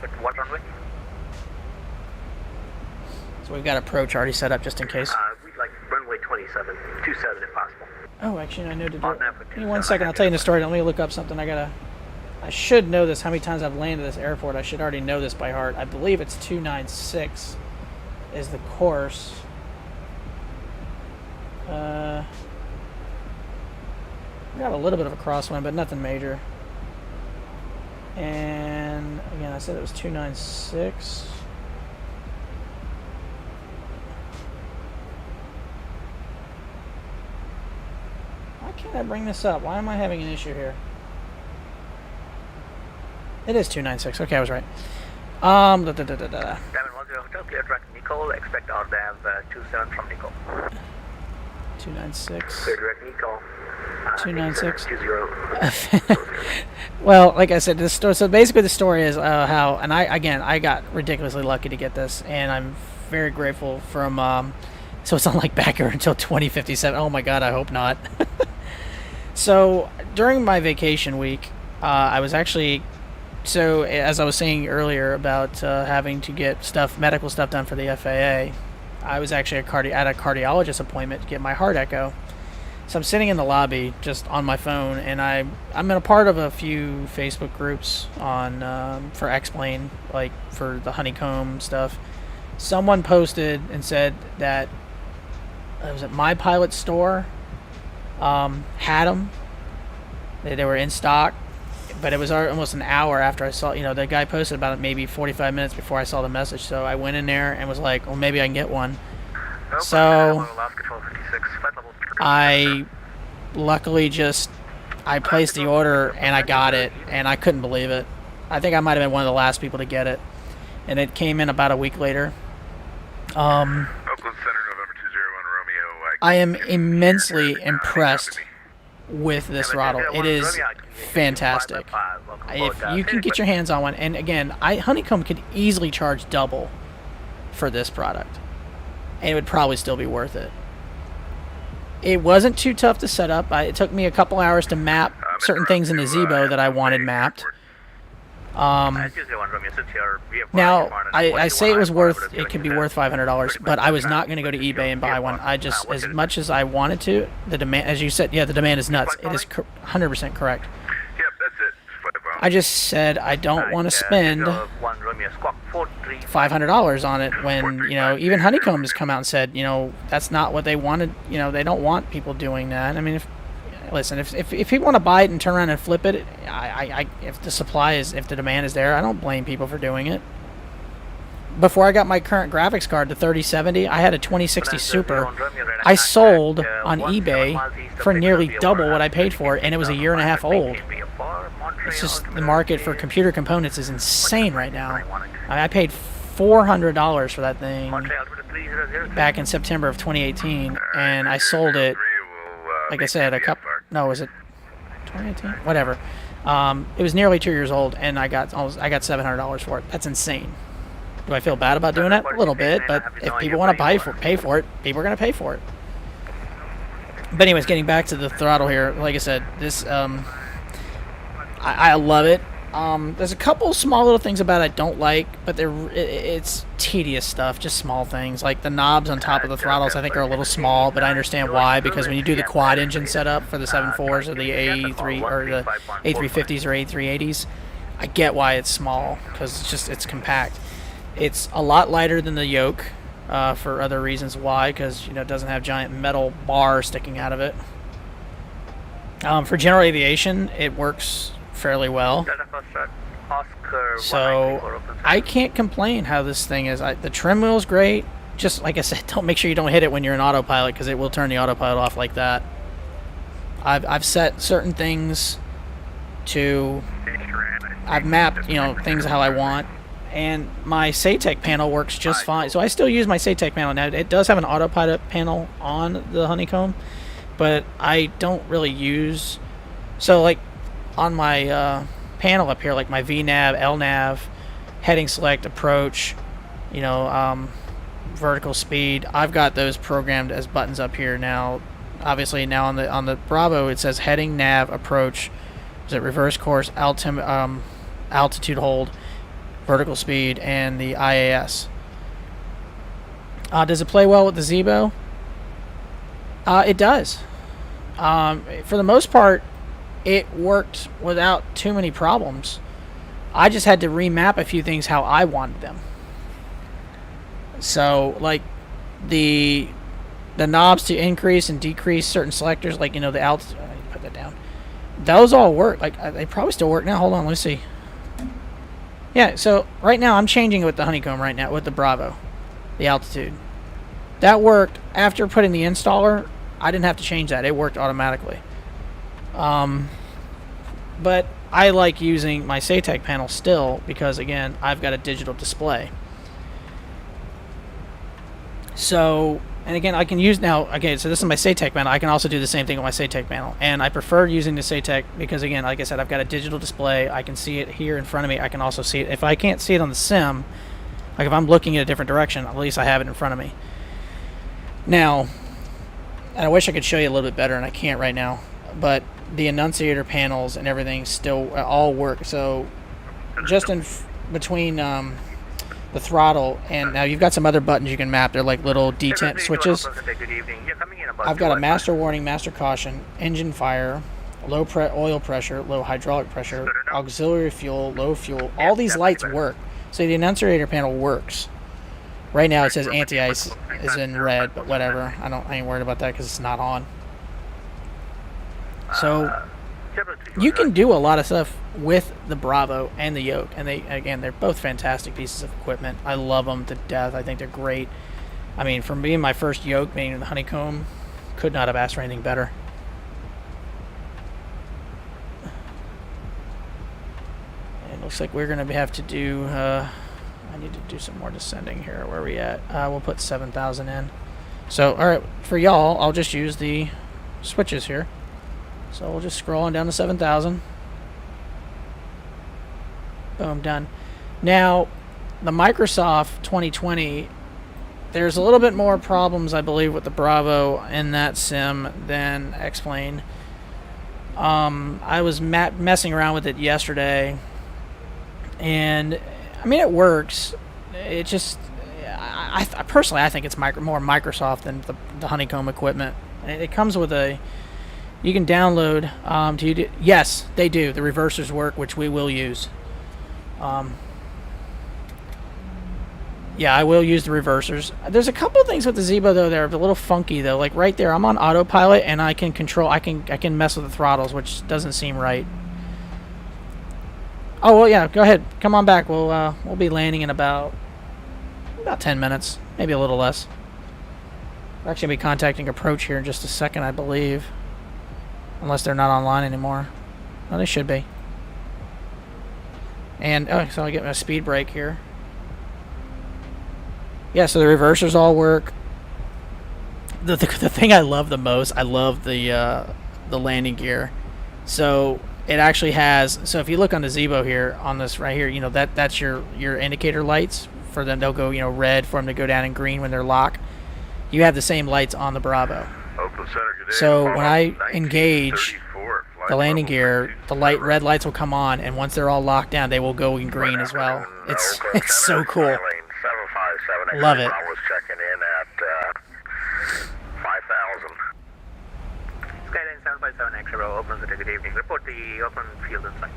So we've got approach already set up just in case. We'd like runway 27 if possible. Oh, actually, I know to do it. Give me 1 second. I'll tell you the story. Let me look up something. I should know this. How many times I've landed this airport? I should already know this by heart. I believe it's 296 is the course. We got a little bit of a crosswind, but nothing major. And again, I said it was 296. Why can't I bring this up? Why am I having an issue here? It is 296. Okay, I was right. Diamond 10 Hotel, clear track Nicole. Expect out to have 27 from Nicole. 296. Clear direct Nicole. 296. 20. Well, like I said, this story. So basically, the story is how, and I got ridiculously lucky to get this, and I'm very grateful from. So it's not like back here until 2057. Oh my God, I hope not. So during my vacation week, I was actually. So as I was saying earlier about having to get medical stuff done for the FAA, I was actually at a cardiologist appointment to get my heart echo. So I'm sitting in the lobby just on my phone, and I'm in a part of a few Facebook groups on for X-Plane, like for the honeycomb stuff. Someone posted and said that was it My Pilot Store had them. They were in stock. But it was almost an hour after I saw, the guy posted about it maybe 45 minutes before I saw the message. So I went in there and was like, well, maybe I can get one. So I luckily I placed the order and I got it, and I couldn't believe it. I think I might have been one of the last people to get it. And it came in about a week later. Oakland Center, November 201 Romeo. I am immensely impressed with this throttle. It is fantastic. If you can get your hands on one, and again, Honeycomb could easily charge double for this product, and it would probably still be worth it. It wasn't too tough to set up. It took me a couple hours to map certain things in the Zibo that I wanted mapped. Now, I say it could be worth $500, but I was not going to go to eBay and buy one. As much as I wanted to, the demand, as you said, the demand is nuts. It is 100% correct. Yep, that's it. I just said I don't want to spend $500 on it when, even Honeycomb has come out and said, that's not what they wanted. They don't want people doing that. I mean, if you want to buy it and turn around and flip it, if the demand is there, I don't blame people for doing it. Before I got my current graphics card, the 3070, I had a 2060 Super. I sold on eBay for nearly double what I paid for it, and it was a year and a half old. It's just the market for computer components is insane right now. I paid $400 for that thing back in September of 2018, and I sold it. Like I said, was it 2018? Whatever. It was nearly 2 years old, and I got $700 for it. That's insane. Do I feel bad about doing that? A little bit, but if people want to pay for it, people are going to pay for it. But anyways, getting back to the throttle here, like I said, this I love it. There's a couple small little things about it I don't like, but it's tedious stuff, just small things. Like the knobs on top of the throttles I think are a little small, but I understand why, because when you do the quad engine setup for the 7.4s or the A3 or the A350s or A380s, I get why it's small, because it's compact. It's a lot lighter than the yoke for other reasons why, because it doesn't have giant metal bar sticking out of it. For general aviation, it works fairly well. So I can't complain how this thing is. The trim wheel is great. Just like I said, make sure you don't hit it when you're in autopilot, because it will turn the autopilot off like that. I've set certain things to. I've mapped things how I want, and my SATEC panel works just fine. So I still use my SATEC panel now. It does have an autopilot panel on the Honeycomb, but I don't really use. So like on my panel up here, like my VNav, LNav, heading select, approach, vertical speed, I've got those programmed as buttons up here now. Obviously now on the Bravo it says heading, nav, approach, is it reverse course, altitude hold, vertical speed, and the IAS. Does it play well with the Zibo? It does. For the most part, it worked without too many problems. I just had to remap a few things how I wanted them. So, like the the knobs to increase and decrease certain selectors, like, you know, the altitude. Put that down. Those all work. Like, they probably still work now. Hold on, let's see. Yeah, so right now I'm changing it with the honeycomb right now, with the Bravo, the altitude. That worked after putting the installer. I didn't have to change that. It worked automatically. But I like using my SATEC panel still because, again, I've got a digital display. So, and again, I can use now, okay, so this is my SATEC panel. I can also do the same thing with my SATEC panel. And I prefer using the SATEC because, again, like I said, I've got a digital display. I can see it here in front of me. I can also see it. If I can't see it on the sim, like if I'm looking in a different direction, at least I have it in front of me. Now, and I wish I could show you a little bit better, and I can't right now, but the annunciator panels and everything still all work. So just in between the throttle, and now you've got some other buttons you can map. They're like little detent switches. I've got a master warning, master caution, engine fire, low oil pressure, low hydraulic pressure, auxiliary fuel, low fuel. All these lights work. So the annunciator panel works. Right now it says anti-ice is in red, but whatever. I ain't worried about that because it's not on. So you can do a lot of stuff with the Bravo and the Yoke, and they're both fantastic pieces of equipment. I love them to death. I think they're great. I mean, for being my first Yoke, being the honeycomb, could not have asked for anything better. It looks like we're going to have to do. I need to do some more descending here. Where are we at? We'll put 7,000 in. So, all right, for y'all, I'll just use the switches here. So we'll just scroll on down to 7,000. Boom, done. Now, the Microsoft 2020, there's a little bit more problems, I believe, with the Bravo in that sim than X-Plane. I was messing around with it yesterday, and I mean, it works. It just, I personally, I think it's more Microsoft than the honeycomb equipment. It comes with a, you can download. Yes, they do. The reversers work, which we will use. Yeah, I will use the reversers. There's a couple things with the Zibo though that are a little funky though. Like right there, I'm on autopilot and I can control. I can mess with the throttles, which doesn't seem right. Oh well, yeah. Go ahead. Come on back. We'll be landing in about 10 minutes, maybe a little less. We're actually gonna be contacting approach here in just a second, I believe, unless they're not online anymore. Well, they should be. And so I get my speed brake here. Yeah, so the reversers all work. The thing I love the most, I love the landing gear. So it actually has. So if you look on the Zibo here, on this right here, you know that's your indicator lights for them. They'll go red for them to go down in green when they're locked. You have the same lights on the Bravo. So when I engage the landing gear, the red lights will come on, and once they're all locked down, they will go in green as well. It's so cool. Love it. was checking in at 5,000. Skyline 757 X-ray, Oakland, good evening. Report the Oakland field inside.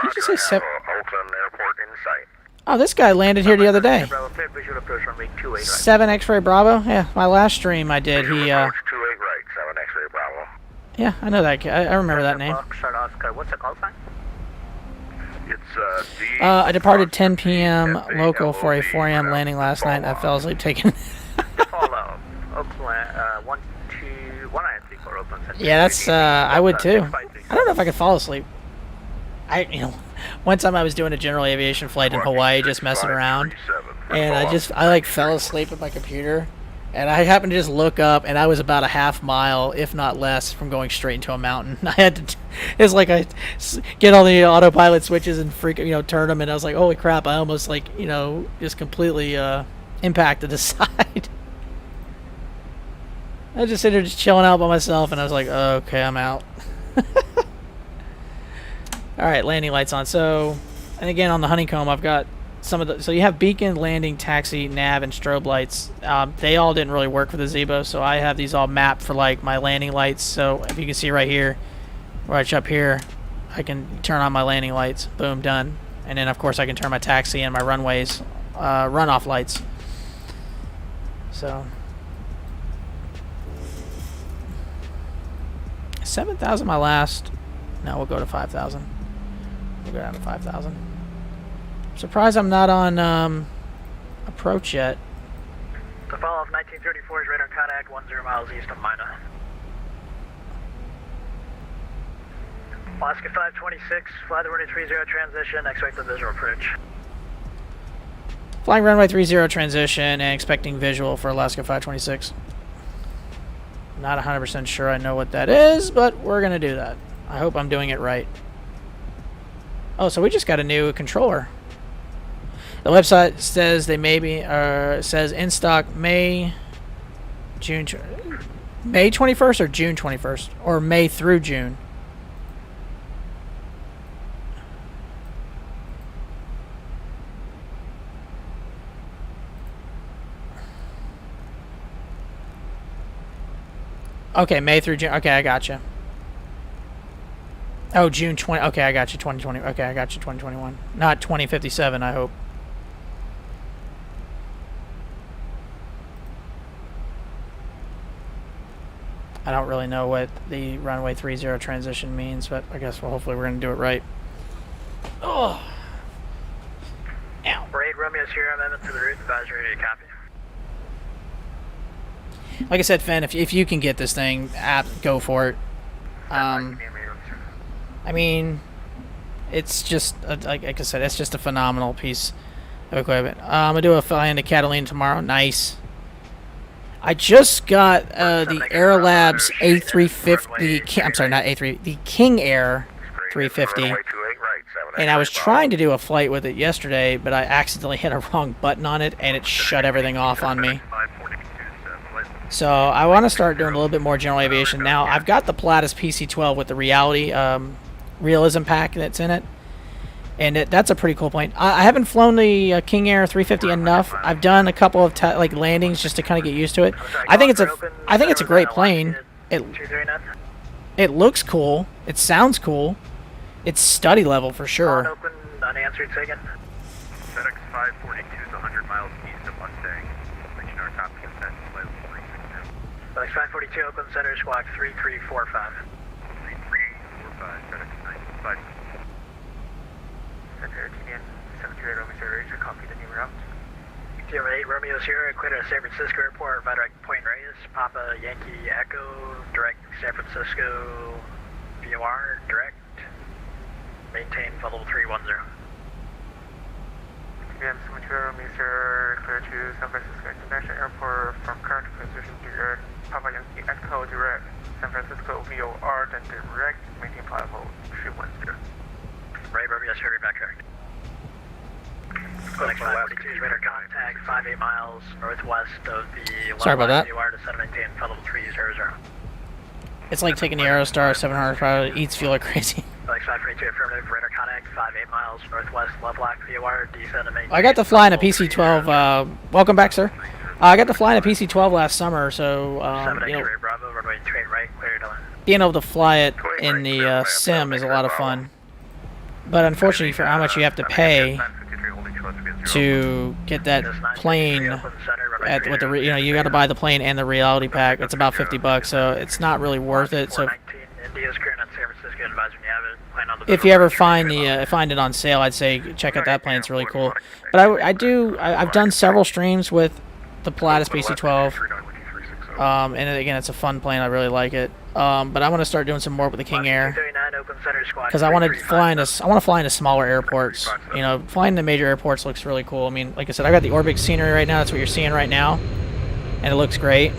Did you say Oakland Airport in sight. Oh, this guy landed here the other day. 7 X-ray Bravo. Yeah, my last stream I did. He 28 right, 7 X-ray Bravo. Yeah, I know that. I remember that name. What's the call sign? It's I departed 10 p.m. local for a 4 a.m. landing last night. I fell asleep taking. Follow Oakland 19193 Oakland. Yeah, that's I would too. I don't know if I could fall asleep. One time I was doing a general aviation flight in Hawaii, just messing around, and I like fell asleep at my computer, and I happened to just look up, and I was about a half mile, if not less, from going straight into a mountain. I had to, it's like I get all the autopilot switches and turn them, and I was like, holy crap! I almost just completely impacted the side. I was just sitting there just chilling out by myself, and I was like, okay, I'm out. All right, landing lights on. So, and again on the honeycomb, I've got some of the. So you have beacon, landing, taxi, nav, and strobe lights. They all didn't really work for the Zibo, so I have these all mapped for like my landing lights. So if you can see right here, right up here, I can turn on my landing lights. Boom, done. And then of course I can turn my taxi and my runways, runoff lights. So 7,000 my last. No, we'll go to 5,000. We'll go down to 5,000. Surprised I'm not on approach yet. The fall of 1934 is radar contact 10 miles east of Mina. Alaska 526, fly the runway 30 transition, expect the visual approach. Flying runway 30 transition and expecting visual for Alaska 526. Not 100% sure I know what that is, but we're going to do that. I hope I'm doing it right. Oh, so we just got a new controller. The website says they may be, says in stock May 21st or June 21st, or May through June. Okay, May through June. Okay, I gotcha. Oh, June 20. Okay, I got you. 2020. Okay, I got you. 2021. Not 2057, I hope. I don't really know what the runway 30 transition means, but I guess hopefully we're going to do it right. Oh. Ow. Raid Romeo's here, amendment to the route advisory to copy. Like I said, Finn, if you can get this thing, go for it. I mean, it's just, like I said, it's just a phenomenal piece of equipment. I'm going to do a fly into Catalina tomorrow. Nice. I just got the Aerolabs A350, I'm sorry, not A3, the King Air 350. And I was trying to do a flight with it yesterday, but I accidentally hit a wrong button on it, and it shut everything off on me. So I want to start doing a little bit more general aviation. Now, I've got the Pilatus PC-12 with the reality realism pack that's in it. And that's a pretty cool plane. I haven't flown the King Air 350 enough. I've done a couple of like landings just to kind of get used to it. I think it's a great plane. It looks cool. It sounds cool. It's study level for sure. Oakland, unanswered second. FedEx 542 is 100 miles east of Mustang. Reaching our top consent. FedEx 542, Oakland Center, squawk 3345. 3345, FedEx 95. Center, TDN 78 Romeo Racer, copy the new route. TM 8 Romeo's here, clear to San Francisco Airport, direct Point Reyes, Papa Yankee Echo, direct San Francisco VOR, direct, maintain level 310. TM 72 Romeo's here, clear to San Francisco International Airport from current position to Papa Yankee Echo, direct San Francisco VOR, then direct, maintain level 310. Right, Romeo's here, back correct. FedEx 542 radar contact 58 miles northwest of the Sorry about that. VOR to set maintain level 300. It's like taking the Aerostar 700 pilot, eats fuel like crazy. FedEx 542 affirmative, radar contact 58 miles northwest Lovelock VOR, descend to maintain. I got to fly in a PC-12. Welcome back, sir. I got to fly in a PC-12 last summer, so you know, Bravo, runway 28 right, clear to being able to fly it in the sim is a lot of fun. But unfortunately, for how much you have to pay to get that plane, with the you got to buy the plane and the reality pack. It's about $50, so it's not really worth it. So if you ever find it on sale, I'd say check out that plane. It's really cool. But I've done several streams with the Pilatus PC-12. And again, it's a fun plane. I really like it. But I want to start doing some more with the King Air because I want to fly into smaller airports. You know, flying into major airports looks really cool. I mean, like I said, I got the Orbix scenery right now. That's what you're seeing right now, and it looks great.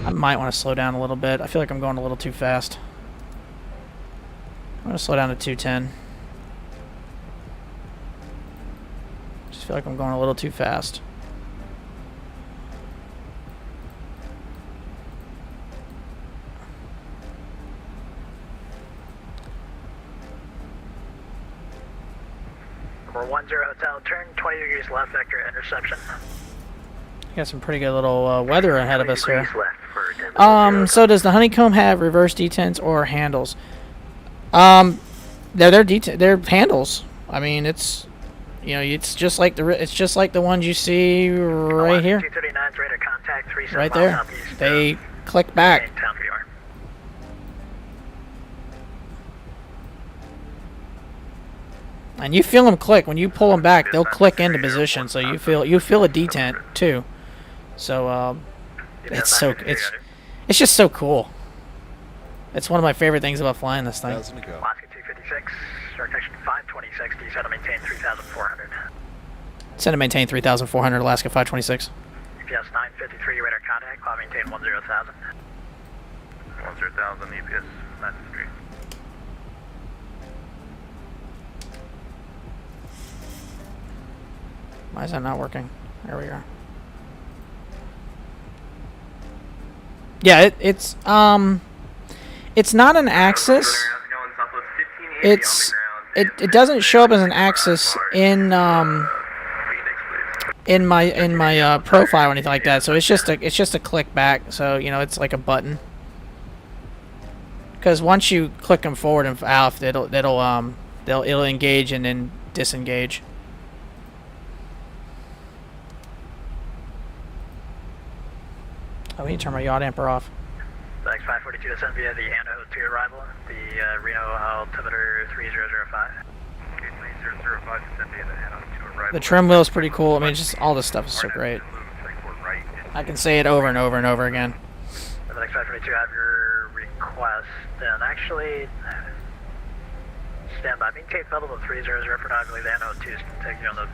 I might want to slow down a little bit. I feel like I'm going a little too fast. I'm going to slow down to 210. Just feel like I'm going a little too fast. Number 10 hotel, turn 20 degrees left, vector interception. Got some pretty good little weather ahead of us here. So does the Honeycomb have reverse detents or handles? They're handles. I mean, it's it's just like the ones you see right here. 239, Advanced radar contact 37 Right miles there. southeast. They click back. Main town VR. And you feel them click when you pull them back. They'll click into position, so you feel a detent too. So it's just so cool. It's one of my favorite things about flying this thing. Alaska 256, start connection 526, descend to maintain 3,400. Send to maintain 3,400, Alaska 526. EPS 953, radar contact, cloud maintain 10,000. 10,000 EPS 953. Why is that not working? There we are. Yeah, it's not an axis. It doesn't show up as an axis in my profile or anything like that. So it's just a click back. So you know it's like a button. Because once you click them forward and aft, it'll engage and then disengage. Oh, we need to turn my yaw damper off. Thanks, 542 descend via the Anno 2 arrival, the Reno altimeter 3005. Okay, 3005 descend via the Anno 2 arrival. The trim wheel is pretty cool. I mean, just all this stuff is so great. I can say it over and over and over again. Thanks, 542, I have your request. And actually, stand by. Maintain level of 300 for not the Anno 2 take you on the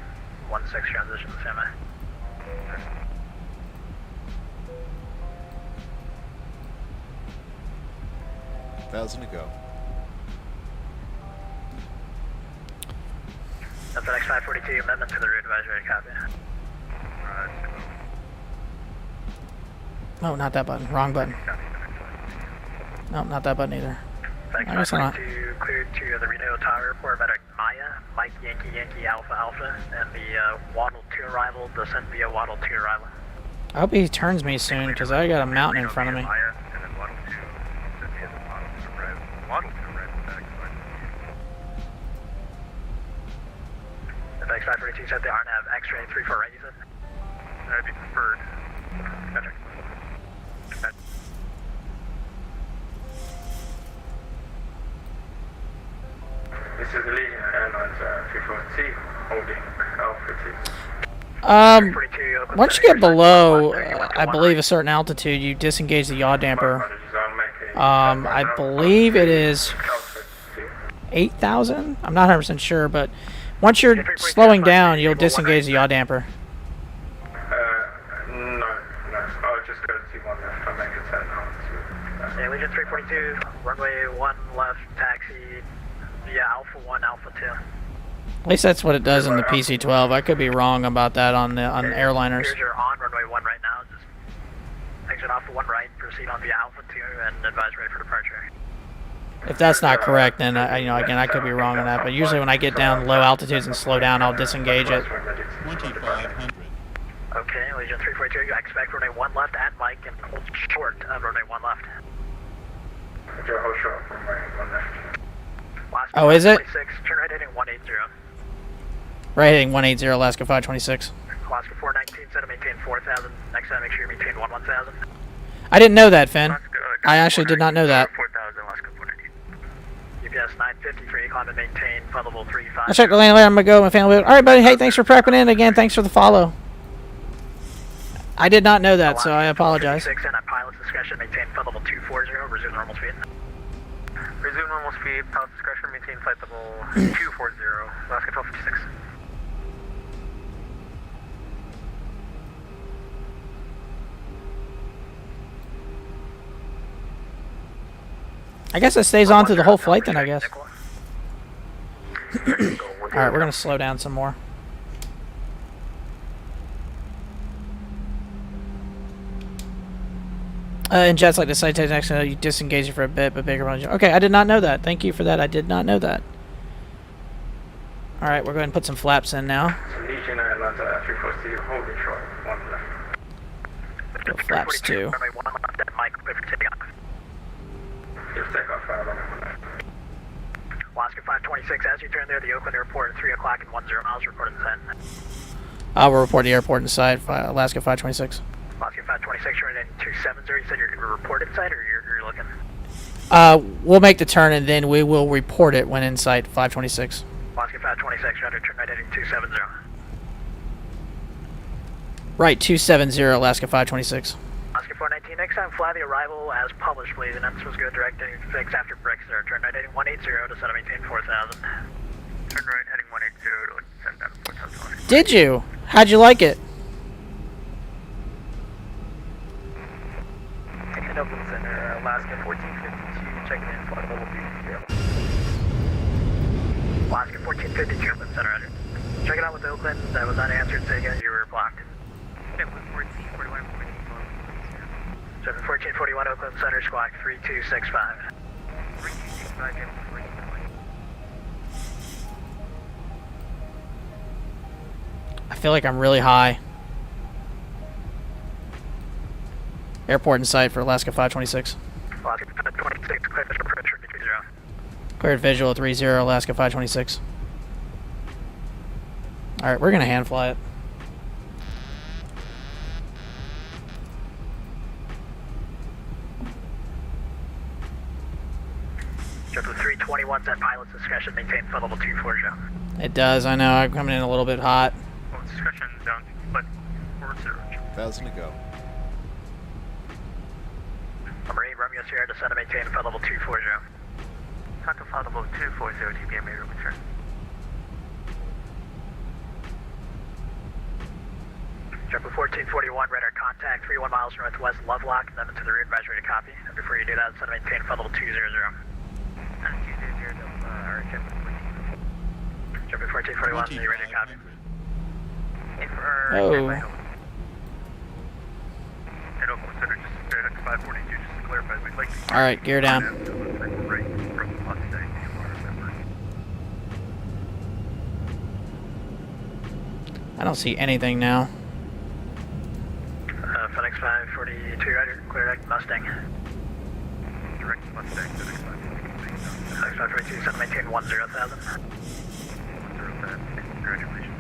16 transition semi. 1,000 to go. FedEx 542, amendment to the route advisory, copy. Oh, not that button. Wrong button. No, not that button either. FedEx 542, cleared to the Reno Tower Airport, medic Maya, Mike Yankee Yankee Alpha Alpha, and the Waddle 2 arrival, descend via Waddle 2 arrival. I hope he turns me soon, because I got a mountain in front of me. FedEx 542 set the RNAV X-ray 34 right, you said? That'd be preferred. Gotcha. This is the Legion Airlines 340, holding Alpha 2. Once you get below, I believe, a certain altitude, you disengage the yaw damper. I believe it is 8,000? I'm not 100% sure, but once you're slowing down, you'll disengage the yaw damper. No. I'll just go to T1 left. I'll make a turn now. Yeah, Legion 342, runway 1 left, taxi via Alpha 1, Alpha 2. At least that's what it does in the PC-12. I could be wrong about that on airliners. You're on runway 1 right now. Just exit Alpha 1 right, proceed on via Alpha 2, and advise ready for departure. If that's not correct, then again, I could be wrong on that. But usually when I get down low altitudes and slow down, I'll disengage it. 2,500. Okay, Legion 342, you expect runway 1 left at Mike and hold short of runway 1 left. Hold short from runway 1 left. Oh, is it? Turn right heading 180. Right heading 180, Alaska 526. Alaska 419, set to maintain 4,000. Next time, make sure you maintain 11,000. I didn't know that, Finn. I actually did not know that. 4,000, Alaska 419. UPS 953, climb and maintain, flight level 35. I'll check the landing later. I'm going to go and family. Alright, buddy. Hey, thanks for prepping in again. Thanks for the follow. I did not know that, so I apologize. 6 and at pilot's discretion, maintain flight level 240, resume normal speed. Resume normal speed, pilot's discretion, maintain flight level 240, Alaska 1256. I guess it stays on through the whole flight then, I guess. Alright, we're going to slow down some more. In jets like the Citation X, you disengage it for a bit, but bigger ones. Okay, I did not know that. Thank you for that. I did not know that. Alright, we're going to put some flaps in now. Legion Airlines 340, holding short, 1 left. Go flaps 2. Alaska 526, as you turn there, the Oakland Airport at 3 o'clock and 10 miles, reported inside. I will report the airport inside, Alaska 526. 526, you're in 270. You said you're going to report inside, or you're looking? We'll make the turn and then we will report it when in sight. 526. Oscar 526, you're under turn right heading 270. Right, 270, Alaska 526. Oscar 419, next time fly the arrival as published, please, and then supposed to go direct heading 6 after bricks there. Turn right heading 180 to set up maintain 4000. Turn right heading 180 to send down 4000. Did you? How'd you like it? Taking Oakland Center, Alaska 1452, checking in, flight level 20. Alaska 1452, Oakland Center, roger. Checking out with Oakland, that was unanswered, say again, you were blocked. 1441 Oakland Center, squawk 3265. 3265, I feel like I'm really high. Airport in sight for Alaska 526. Alaska 526, clear visual approach for 30. Cleared visual 30, Alaska 526. Alright, we're gonna hand fly it. Triple 321, that pilot's discretion, maintain flight level 240. It does, I know, I'm coming in a little bit hot. Discretion down, but 40. 1,000 to go. Marine Romeo Sierra, descend and maintain flight level 240. Takeoff flight level 240, TPM major return. Triple 1441, radar contact, 31 miles northwest, Lovelock, then into the route, advisory to copy. And before you do that, descend and maintain flight level 200. Triple 1441, you ready to copy? Oh. And Oakland Center, just straight up 542, just to clarify, we'd like to... Alright, gear down. Right from Mustang, I don't see anything now. FedEx 542, roger, clear direct Mustang. Direct Mustang, FedEx 542. FedEx 542, send maintain 10,000. 105, congratulations.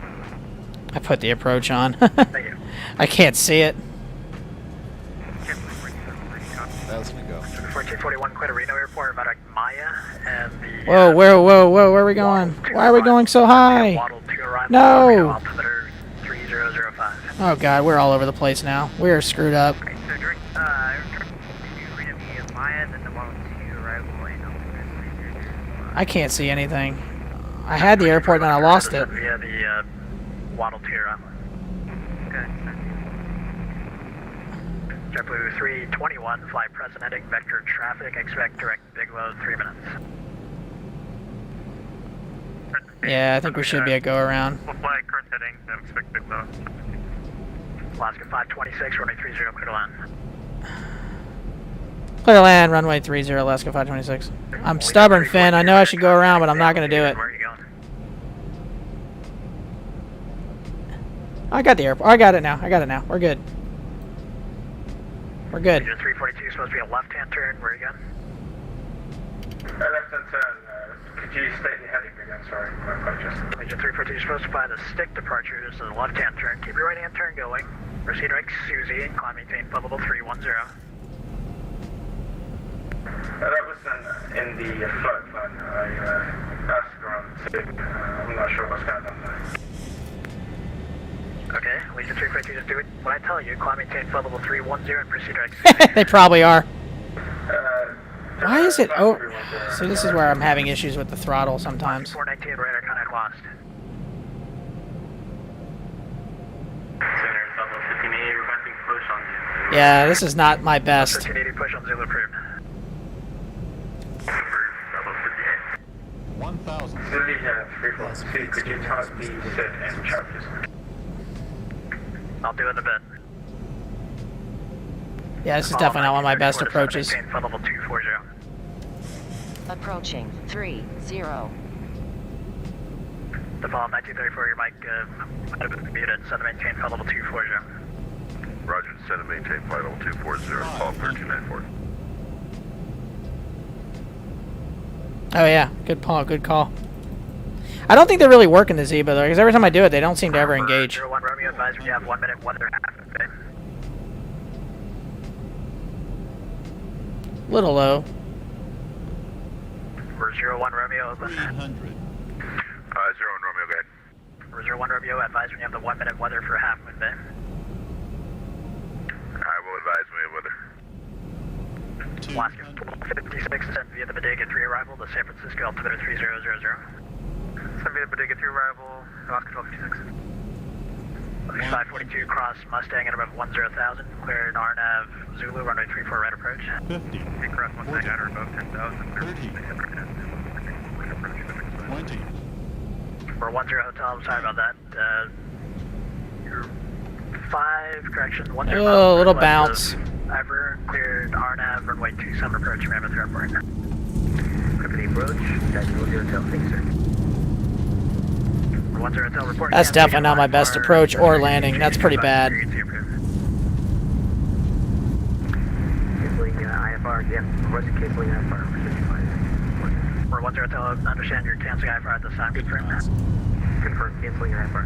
I put the approach on. Thank you. I can't see it. 1,000 to go. 1441, quit Reno Airport, about Maya, and the... Whoa, where are we going? Why are we going so high? No! Altimeter 3005. Oh god, we're all over the place now. We're screwed up. So direct, Reno via Maya, then the Model 2 arrival in altimeter 3005. I can't see anything. I had the airport and then I lost it. Via the Waddle Tier arrival. JetBlue 321, fly present heading vector traffic, expect direct big load 3 minutes. Yeah, I think we should be a go around. We'll fly current heading, expect big load. Alaska 526, runway 30, clear to land. Clear to land, runway 30, Alaska 526. I'm stubborn, Finn. I know I should go around, but I'm not going to do it. Where are you going? I got the airport. I got it now. We're good. We're good. Legion 342 is supposed to be a left-hand turn. Where are you going? Left-hand turn. Could you state the heading again? Sorry, my apologies. Legion 342 is supposed to fly the stick departure. This is a left-hand turn. Keep your right-hand turn going. Proceed right Susie and climb maintain flight level 310. That was in the flight plan. I asked around to, I'm not sure what's going on there. Okay, Legion 342, just do it. When I tell you, climb maintain flight level 310 and proceed right. They probably are. Why is it? Oh, see, this is where I'm having issues with the throttle sometimes. 419, radar contact lost. Center, level 1580, requesting push on you. Yeah, this is not my best. 1580, push on Zulu approved. Level 58. 1,000. Zulu, could you tell us the set and charges? I'll do it in a bit. Yeah, this is definitely not one of my best approaches. Maintain flight level 240. Approaching 30. The follow 1934, your mic might have been muted. Set to maintain flight level 240. Roger, set to maintain flight level 240, call 1394. Oh yeah, good call. I don't think they're really working the Zibo though, because every time I do it, they don't seem to ever engage. 01 Romeo, advise when you have 1 minute, 1 1/2, okay? Little low. We're 01 Romeo, Oakland. 300. 01 Romeo, go ahead. We're 01 Romeo, advise when you have the 1 minute weather for Half Moon Bay. I will advise me of weather. Alaska 1256, send via the Bodega 3 arrival to San Francisco, altimeter 3000. Send via the Bodega 3 arrival, Alaska 1256. 542, cross Mustang at about 10,000, cleared RNAV Zulu, runway 34 right approach. 50. Cross Mustang at or above 10,000, clear 30. 20. We're 10 hotel, sorry about that. You're 5, correction, 10 Oh, a little bounce. Ever cleared RNAV, runway 27 approach, Mammoth Airport. Company approach, Taxi 10 hotel, thanks sir. 10 hotel report. That's definitely not my best approach or landing. That's pretty bad. Canceling IFR, yeah, requesting canceling IFR, 55. We're 10 hotel, understand you're canceling IFR at this time, confirm. Confirm, canceling IFR.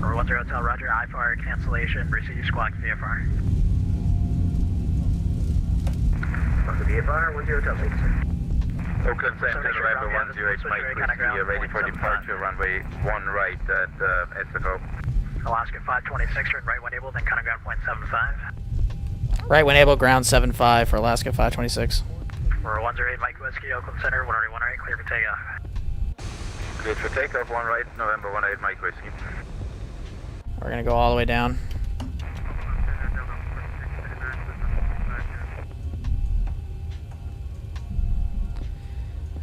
We're 10 hotel, roger, IFR cancellation, receive squawk VFR. Welcome to VFR, 10 hotel, thank you sir. Oakland Center, arrival 108 Mike, Whiskey, ready for departure, runway 1 right at ASA526. Alaska 526, turn right when able, then kind of ground point 75. Right when able, ground 75 for Alaska 526. We're 108 Mike Whiskey, Oakland Center, 108, clear for takeoff. Cleared for takeoff, 1 right, November 18 Mike Whiskey. We're gonna go all the way down.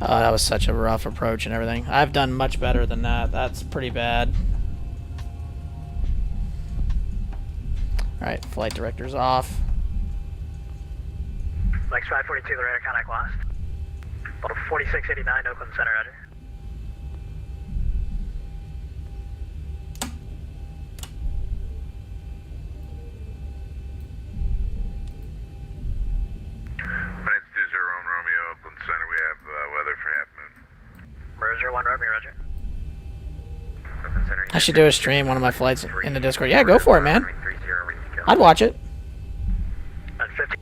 Oh, that was such a rough approach and everything. I've done much better than that. That's pretty bad. Alright, flight director's off. Lex 542, the radar contact lost. Level 4689, Oakland Center, roger. Minutes 20 Romeo, Oakland Center, we have weather for Half Moon. Merger 1 Romeo, roger. I should do a stream, one of my flights in the Discord. Yeah, go for it, man. I'd watch it. At 50.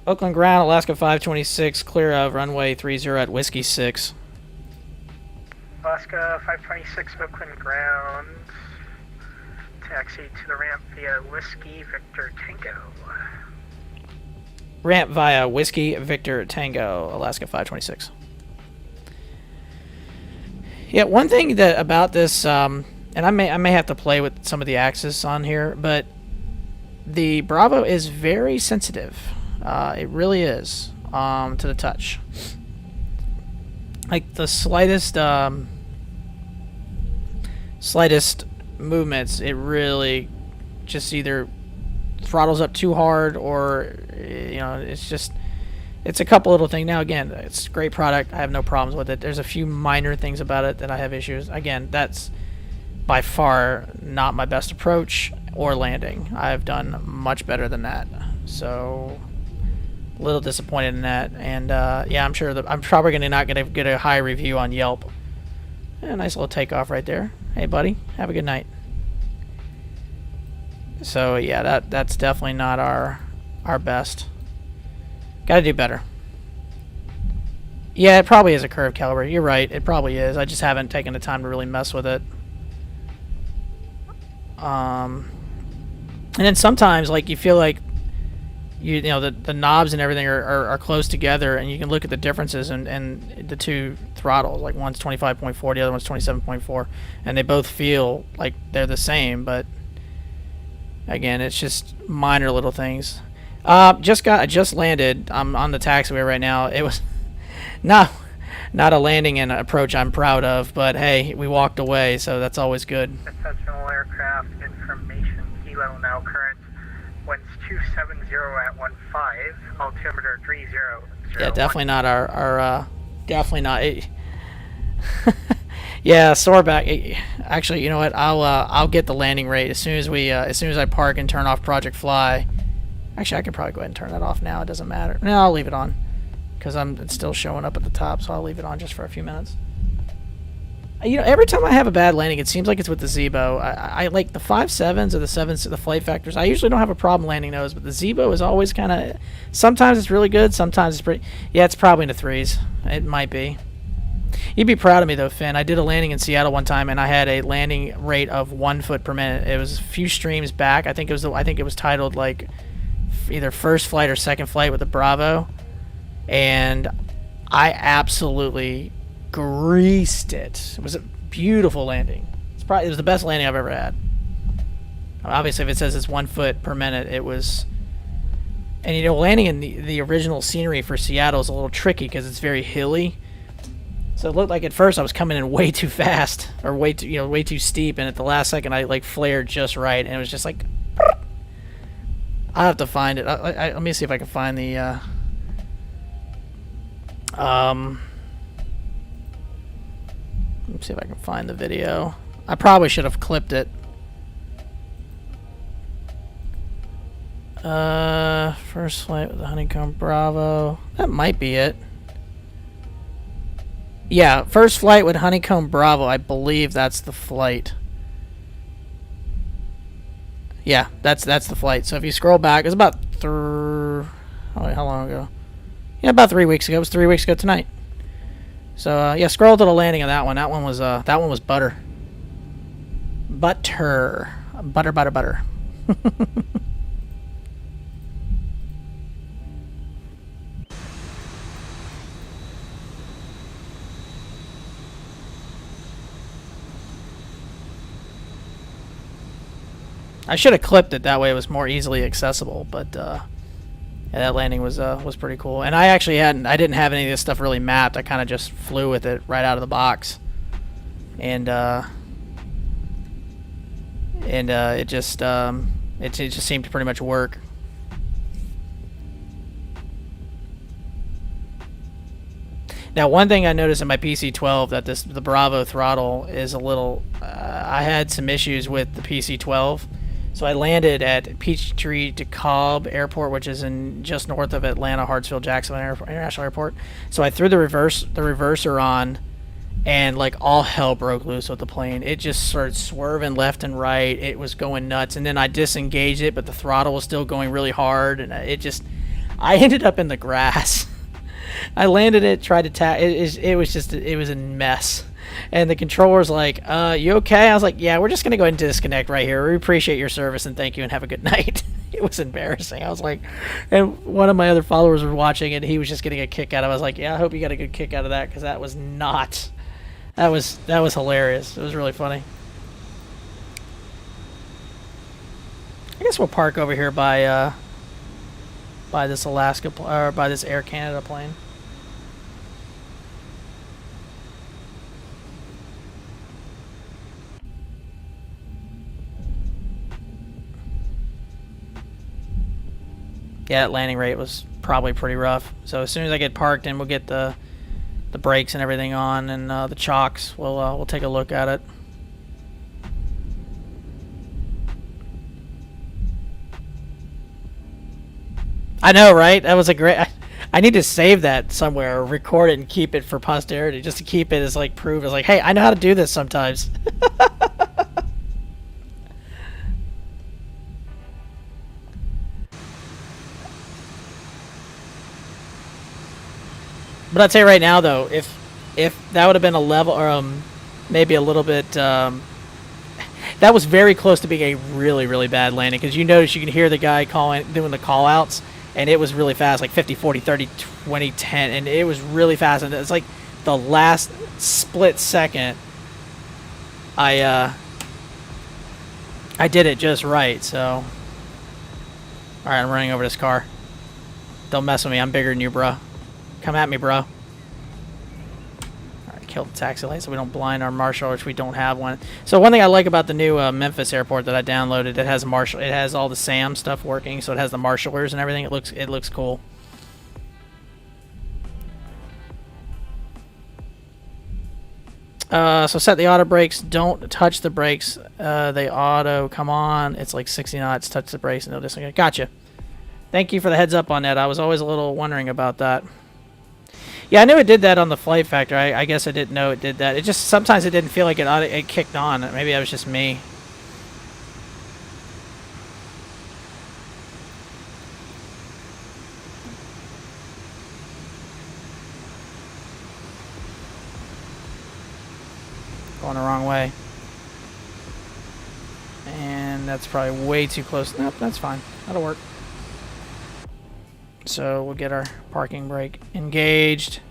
Oakland ground, Alaska 526, clear of runway 30 at Whiskey 6. Alaska 526, Oakland ground. Taxi to the ramp via Whiskey Victor Tango. Ramp via Whiskey Victor Tango, Alaska 526. Yeah, one thing that about this, and I may have to play with some of the axis on here, but the Bravo is very sensitive. It really is to the touch. Like the slightest movements, it really just either throttles up too hard or it's a couple little things. Now again, it's a great product. I have no problems with it. There's a few minor things about it that I have issues. Again, that's by far not my best approach or landing. I've done much better than that. So a little disappointed in that. And yeah, I'm sure that I'm probably not gonna get a high review on Yelp. A nice little takeoff right there. Hey buddy, have a good night. So yeah, that's definitely not our best. Gotta do better. Yeah, it probably is a curved caliber. You're right, it probably is. I just haven't taken the time to really mess with it. And then sometimes, like, you feel like you know the knobs and everything are close together, and you can look at the differences and the two throttles. Like one's 25.4, the other one's 27.4, and they both feel like they're the same, but again, it's just minor little things. I just landed. I'm on the taxiway right now. It was not a landing and approach I'm proud of, but hey, we walked away, so that's always good. Exceptional aircraft information. Kilo now current. Winds 270 at 15. Altimeter 30. Yeah, definitely not our definitely not. Yeah, sore back. Actually, you know what? I'll get the landing rate as soon as I park and turn off Project Fly. Actually, I could probably go ahead and turn that off now. It doesn't matter. No, I'll leave it on because it's still showing up at the top, so I'll leave it on just for a few minutes. You know, every time I have a bad landing, it seems like it's with the Zibo. I like the 5.7s or the 7s, the flight factors. I usually don't have a problem landing those, but the Zibo is always kind of... Sometimes it's really good, sometimes it's pretty... Yeah, it's probably in the 3s. It might be. You'd be proud of me, though, Finn. I did a landing in Seattle one time, and I had a landing rate of 1 foot per minute. It was a few streams back. I think it was titled, like, either first flight or second flight with the Bravo. And I absolutely... greased it. It was a beautiful landing. It was the best landing I've ever had. Obviously, if it says it's 1 foot per minute, it was... And, you know, landing in the original scenery for Seattle is a little tricky because it's very hilly. So it looked like at first I was coming in way too fast, or way too steep, and at the last second I, like, flared just right, and it was just like... I'll have to find it. Let me see if I can find the... Let's see if I can find the video. I probably should have clipped it. First flight with the Honeycomb Bravo. That might be it. Yeah, first flight with Honeycomb Bravo. I believe that's the flight. Yeah, that's the flight. So if you scroll back, it's about how long ago? Yeah, about 3 weeks ago. It was 3 weeks ago tonight. So yeah, scroll to the landing of that one. That one was butter. Butter. I should have clipped it, that way it was more easily accessible, but yeah, that landing was pretty cool. And I didn't have any of this stuff really mapped. I kind of just flew with it right out of the box, and it just seemed to pretty much work. Now, one thing I noticed in my PC-12 that the Bravo throttle is a little. I had some issues with the PC-12. So I landed at Peachtree DeKalb Airport, which is in just north of Atlanta, Hartsfield Jackson International Airport. So I threw the reverser on, and like all hell broke loose with the plane. It just started swerving left and right. It was going nuts, and then I disengaged it, but the throttle was still going really hard, and I ended up in the grass. I landed it, tried to it was a mess. And the controller's like, you okay? I was like, yeah, we're just going to go ahead and disconnect right here. We appreciate your service and thank you and have a good night. It was embarrassing. I was like, and one of my other followers was watching and he was just getting a kick out of it. I was like, yeah, I hope you got a good kick out of that, because that was hilarious. It was really funny. I guess we'll park over here by this by this Air Canada plane. Yeah, that landing rate was probably pretty rough. So as soon as I get parked and we'll get the brakes and everything on and the chocks, we'll take a look at it. I know, right? That was a great. I need to save that somewhere, or record it and keep it for posterity, just to keep it as like proof. As like, hey, I know how to do this sometimes. But I'd say right now, though, if that would have been a level, or maybe a little bit, that was very close to being a really, really bad landing, because you notice you can hear the guy doing the call outs, and it was really fast, like 50, 40, 30, 20, 10, and it was really fast, and it's like the last split second I did it just right. So all right, I'm running over this car. Don't mess with me, I'm bigger than you, bro. Come at me, bro. All right, kill the taxi light so we don't blind our marshal, which we don't have one. So one thing I like about the new Memphis airport that I downloaded, it has it has all the SAM stuff working, so it has the marshalers and everything. It looks cool. So set the auto brakes. Don't touch the brakes. They auto. Come on. It's like 60 knots. Touch the brakes and they'll disengage. Gotcha. Thank you for the heads up on that. I was always a little wondering about that. Yeah, I knew it did that on the flight factor. I guess I didn't know it did that. It just sometimes it didn't feel like it kicked on. Maybe that was just me. Going the wrong way. And that's probably way too close. Nope, that's fine. That'll work. So we'll get our parking brake engaged.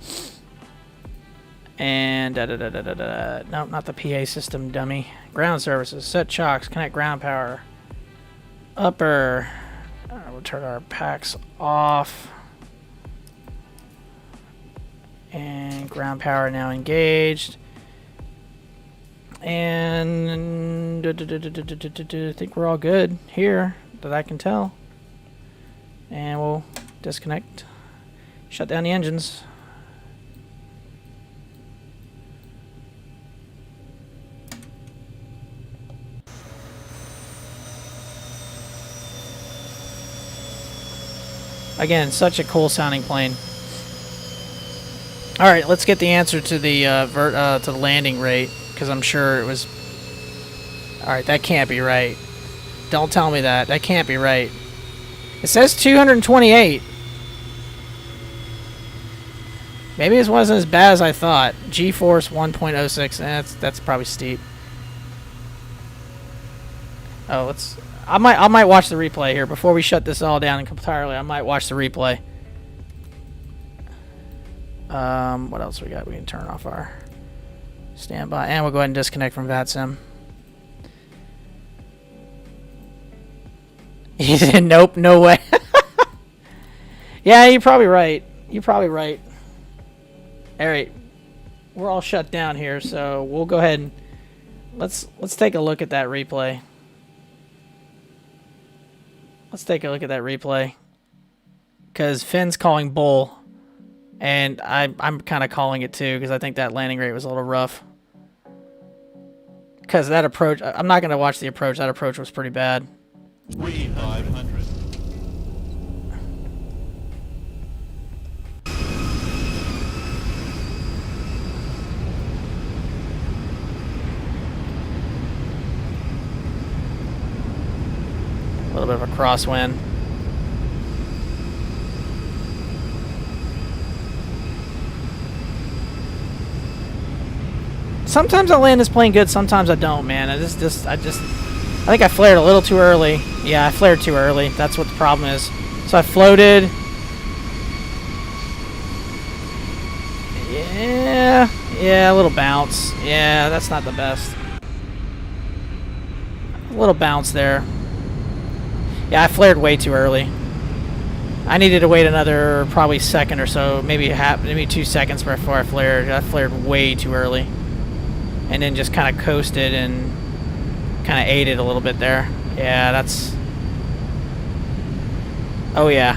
And no, not the PA system, dummy. Ground services, set chocks, connect ground power. Upper. We'll turn our packs off. And ground power now engaged. And I think we're all good here that I can tell. And we'll disconnect, shut down the engines. Again, such a cool sounding plane. All right, let's get the answer to the to the landing rate, because I'm sure it was. All right, that can't be right. Don't tell me that. That can't be right. It says 228. Maybe it wasn't as bad as I thought. G-force 1.06. That's probably steep. Oh, let's. I might watch the replay here before we shut this all down entirely. I might watch the replay. What else we got? We can turn off our standby, and we'll go ahead and disconnect from Vatsim. He said, "Nope, no way." Yeah, you're probably right. You're probably right. All right, we're all shut down here, so we'll go ahead and let's take a look at that replay. Let's take a look at that replay, because Finn's calling bull, and I'm kind of calling it too, because I think that landing rate was a little rough. Because that approach, I'm not going to watch the approach. That approach was pretty bad. 3,500. A little bit of a crosswind. Sometimes I land this plane good, sometimes I don't, man. I think I flared a little too early. Yeah, I flared too early. That's what the problem is. So I floated. Yeah, a little bounce. Yeah, that's not the best. A little bounce there. Yeah, I flared way too early. I needed to wait another probably second or so, maybe 2 seconds before I flared. I flared way too early. And then just kind of coasted and kind of ate it a little bit there. Yeah, that's... Oh, yeah.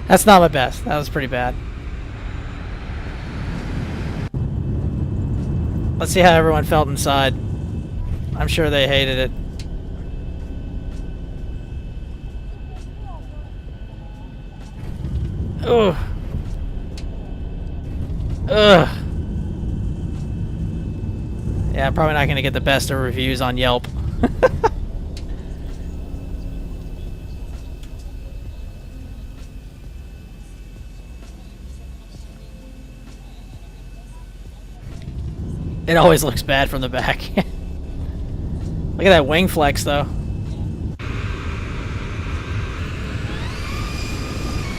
That's not my best. That was pretty bad. Let's see how everyone felt inside. I'm sure they hated it. Ugh. Ugh. Yeah, I'm probably not going to get the best of reviews on Yelp. It always looks bad from the back. Look at that wing flex, though.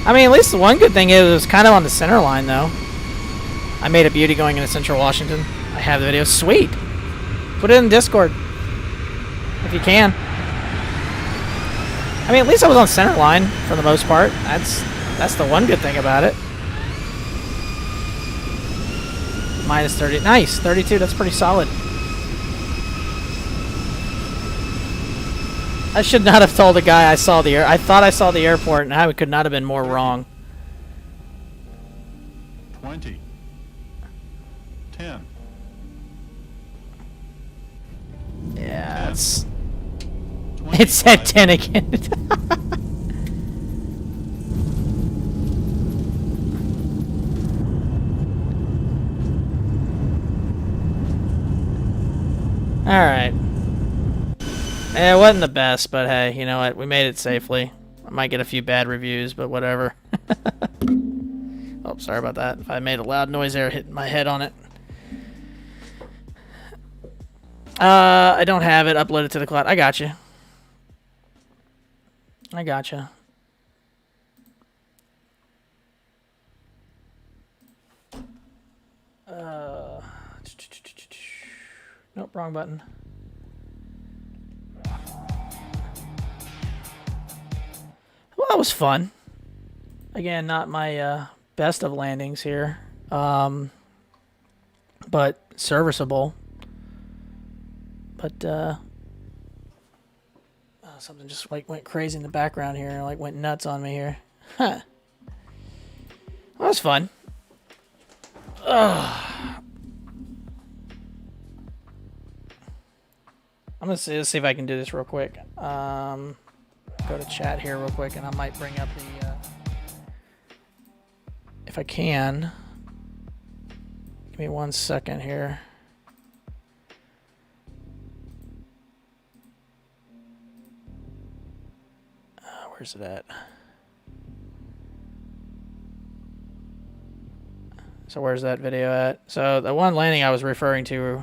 I mean, at least the one good thing is it was kind of on the center line, though. I made a beauty going into Central Washington. I have the video. Sweet. Put it in Discord if you can. I mean, at least I was on center line for the most part. That's the one good thing about it. Minus 30. Nice. 32. That's pretty solid. I should not have told the guy I thought I saw the airport, and I could not have been more wrong. 20. 10. Yeah, it said 10 again. Alright. It wasn't the best, but hey, you know what? We made it safely. I might get a few bad reviews, but whatever. Oh, sorry about that. If I made a loud noise there, hitting my head on it. I don't have it uploaded to the cloud. I got you. I gotcha. Nope, wrong button. Well, that was fun. Again, not my best of landings here, but serviceable. But something just like went crazy in the background here, like went nuts on me here. Huh. That was fun. Ugh. I'm gonna see, let's see if I can do this real quick. Go to chat here real quick, and I might bring up the. If I can, give me 1 second here. Where's it at? So where's that video at? So the one landing I was referring to,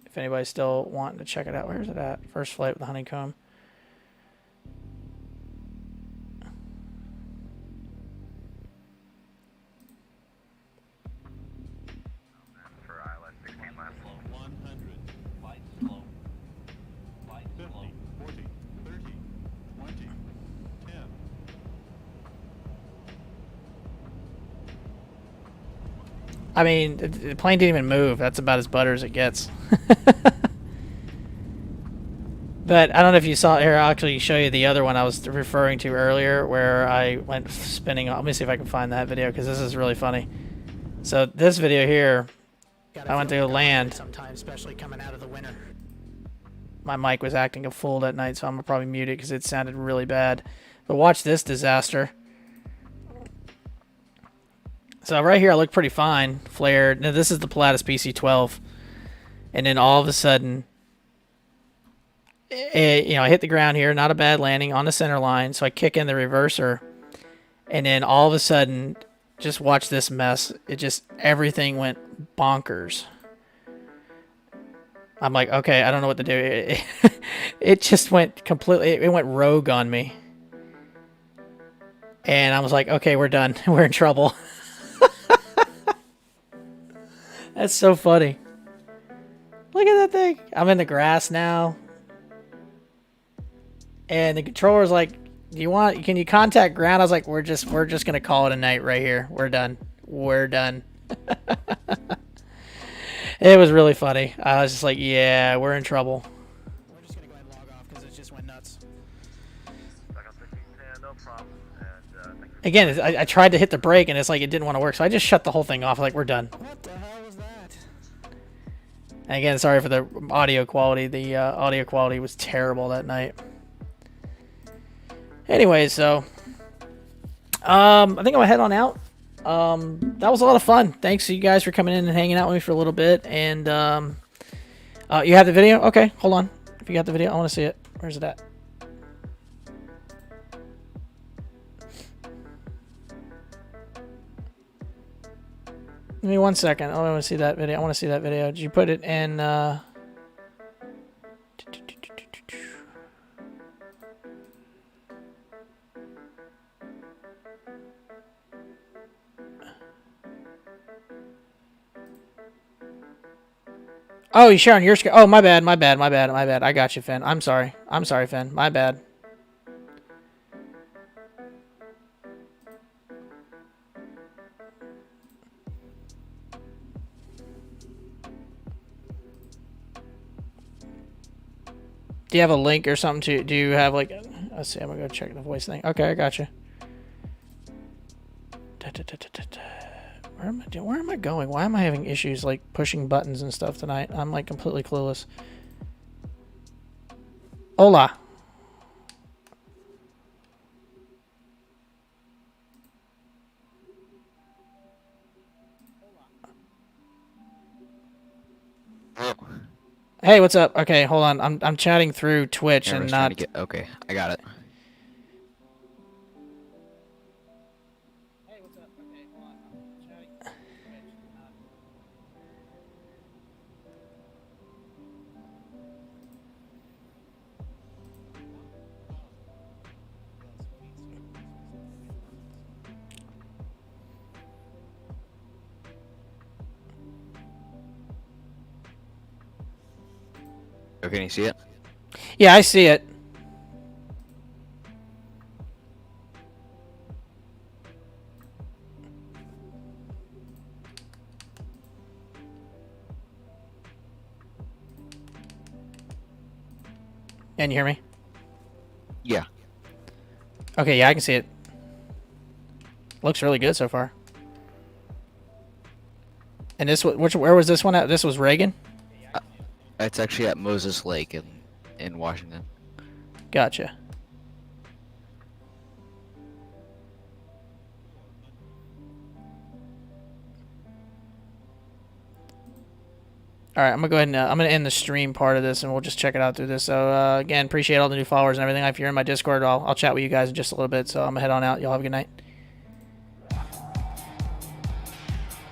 if anybody's still wanting to check it out, where's it at? First flight with the honeycomb. For ILS 16 left. 100. Flight slow. Flight 50, 40, 30, 20, 10. I mean, the plane didn't even move. That's about as butter as it gets. But I don't know if you saw here. I'll actually show you the other one I was referring to earlier, where I went spinning. Let me see if I can find that video, because this is really funny. So this video here, I went to land. Sometimes, especially coming out of the winter. My mic was acting a fool that night, so I'm gonna probably mute it because it sounded really bad. But watch this disaster. So right here, I look pretty fine, flared. Now this is the Pilatus PC-12, and then all of a sudden, I hit the ground here. Not a bad landing on the center line. So I kick in the reverser, and then all of a sudden, just watch this mess. Everything went bonkers. I'm like, okay, I don't know what to do. It just went completely. It went rogue on me, and I was like, okay, we're done. We're in trouble. That's so funny. Look at that thing. I'm in the grass now. And the controller's like, can you contact ground? I was like, we're just gonna call it a night right here. We're done. We're done. It was really funny. I was just like, yeah, we're in trouble. We're just gonna go ahead and log off because it just went nuts. No problem. And, Again, I tried to hit the brake and it's like it didn't want to work, so I just shut the whole thing off. Like, we're done. What the hell was that? And again, sorry for the audio quality. The audio quality was terrible that night. Anyway, so I think I'm gonna head on out. That was a lot of fun. Thanks to you guys for coming in and hanging out with me for a little bit. And you have the video? Okay, hold on. If you got the video, I want to see it. Where's it at? Give me 1 second. Oh, I want to see that video. I want to see that video. Did you put it in? Oh, you share on your screen. Oh, my bad. I got you, Finn. I'm sorry, Finn. My bad. Do you have a link or something to? Do you have like? Let's see. I'm gonna go check the voice thing. Okay, I got you. Where am I going? Why am I having issues like pushing buttons and stuff tonight? I'm like completely clueless. Hola. Hey, what's up? Okay, hold on. I'm chatting through Twitch and Everyone's trying not. to get. Okay, I got it. Hey, what's up? Okay, hold on. I'm chatting through Twitch and not. Okay, can you see it? Yeah, I see it. Can you hear me? Yeah. Okay, yeah, I can see it. Looks really good so far. And this, where was this one at? This was Reagan? It's actually at Moses Lake in Washington. Gotcha. All right, I'm gonna go ahead and I'm gonna end the stream part of this, and we'll just check it out through this. So again, appreciate all the new followers and everything. If you're in my Discord, I'll chat with you guys in just a little bit. So I'm gonna head on out. Y'all have a good night.